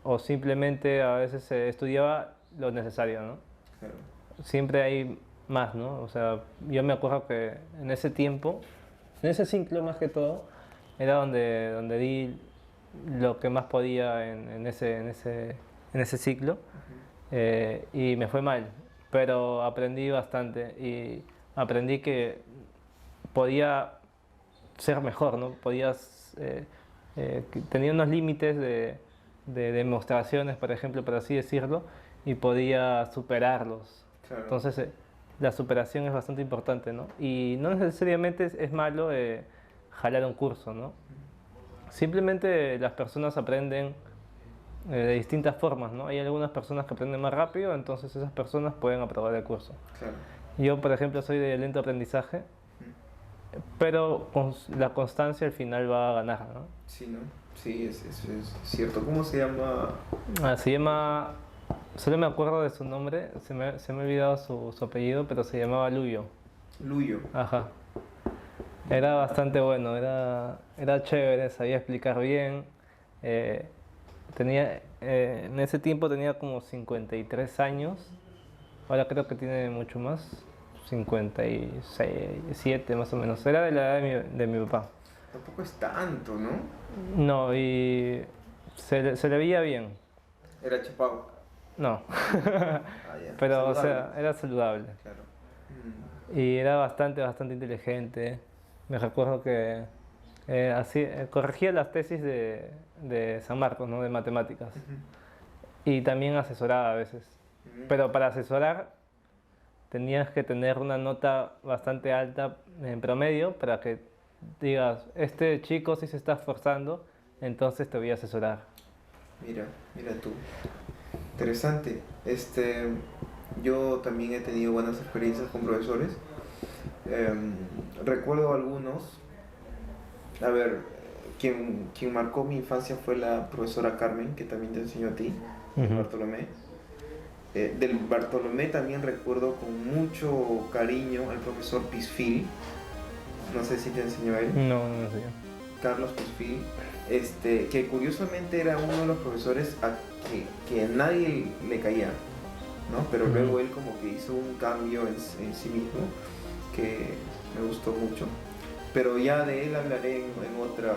Speaker 2: o simplemente a veces se estudiaba lo necesario, ¿no?
Speaker 1: Claro.
Speaker 2: Siempre hay más, ¿no? O sea, yo me acuerdo que en ese tiempo, en ese ciclo más que todo, era donde di lo que más podía en ese ciclo, y me fue mal, pero aprendí bastante y aprendí que podía ser mejor, ¿no? Podías, tenía unos límites de demostraciones, por ejemplo, por así decirlo, y podía superarlos.
Speaker 1: Claro.
Speaker 2: Entonces, la superación es bastante importante, ¿no? Y no necesariamente es malo jalar un curso, ¿no? Simplemente las personas aprenden de distintas formas, ¿no? Hay algunas personas que aprenden más rápido, entonces esas personas pueden aprobar el curso.
Speaker 1: Claro.
Speaker 2: Yo, por ejemplo, soy de lento aprendizaje, pero con la constancia al final va a ganar, ¿no?
Speaker 1: Sí, ¿no? Sí, es cierto. ¿Cómo se llama?
Speaker 2: Se llama, solo me acuerdo de su nombre, se me ha olvidado su apellido, pero se llamaba Luyo.
Speaker 1: Luyo.
Speaker 2: Ajá. Era bastante bueno, era chévere, sabía explicar bien. En ese tiempo tenía como 53 años, ahora creo que tiene mucho más, 56, 7 más o menos. Era de la edad de mi papá.
Speaker 1: Tampoco es tanto, ¿no?
Speaker 2: No, y se le veía bien.
Speaker 1: Era chapado.
Speaker 2: No,
Speaker 1: Ah, ya.
Speaker 2: pero o
Speaker 1: Saludable.
Speaker 2: sea, era saludable.
Speaker 1: Claro.
Speaker 2: Y era bastante inteligente. Me recuerdo que corregía las tesis de San Marcos, ¿no? De matemáticas. Y también asesoraba a veces. Pero para asesorar tenías que tener una nota bastante alta en promedio para que digas, este chico sí se está esforzando, entonces te voy a asesorar.
Speaker 1: Mira, mira tú. Interesante. Yo también he tenido buenas experiencias con profesores. Recuerdo algunos. A ver, quien marcó mi infancia fue la profesora Carmen, que también te enseñó a ti,
Speaker 2: Ujú.
Speaker 1: Bartolomé. Del Bartolomé también recuerdo con mucho cariño al profesor Pisfil. No sé si te enseñó él.
Speaker 2: No sé.
Speaker 1: Carlos Pisfil, que curiosamente era uno de los profesores que a nadie le caía, ¿no? Pero
Speaker 2: Ujú.
Speaker 1: luego él como que hizo un cambio en sí mismo que me gustó mucho. Pero ya de él hablaré en otro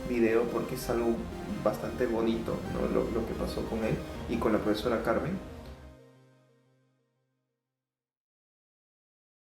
Speaker 1: video porque es algo bastante bonito, ¿no? Lo que pasó con él y con la profesora Carmen.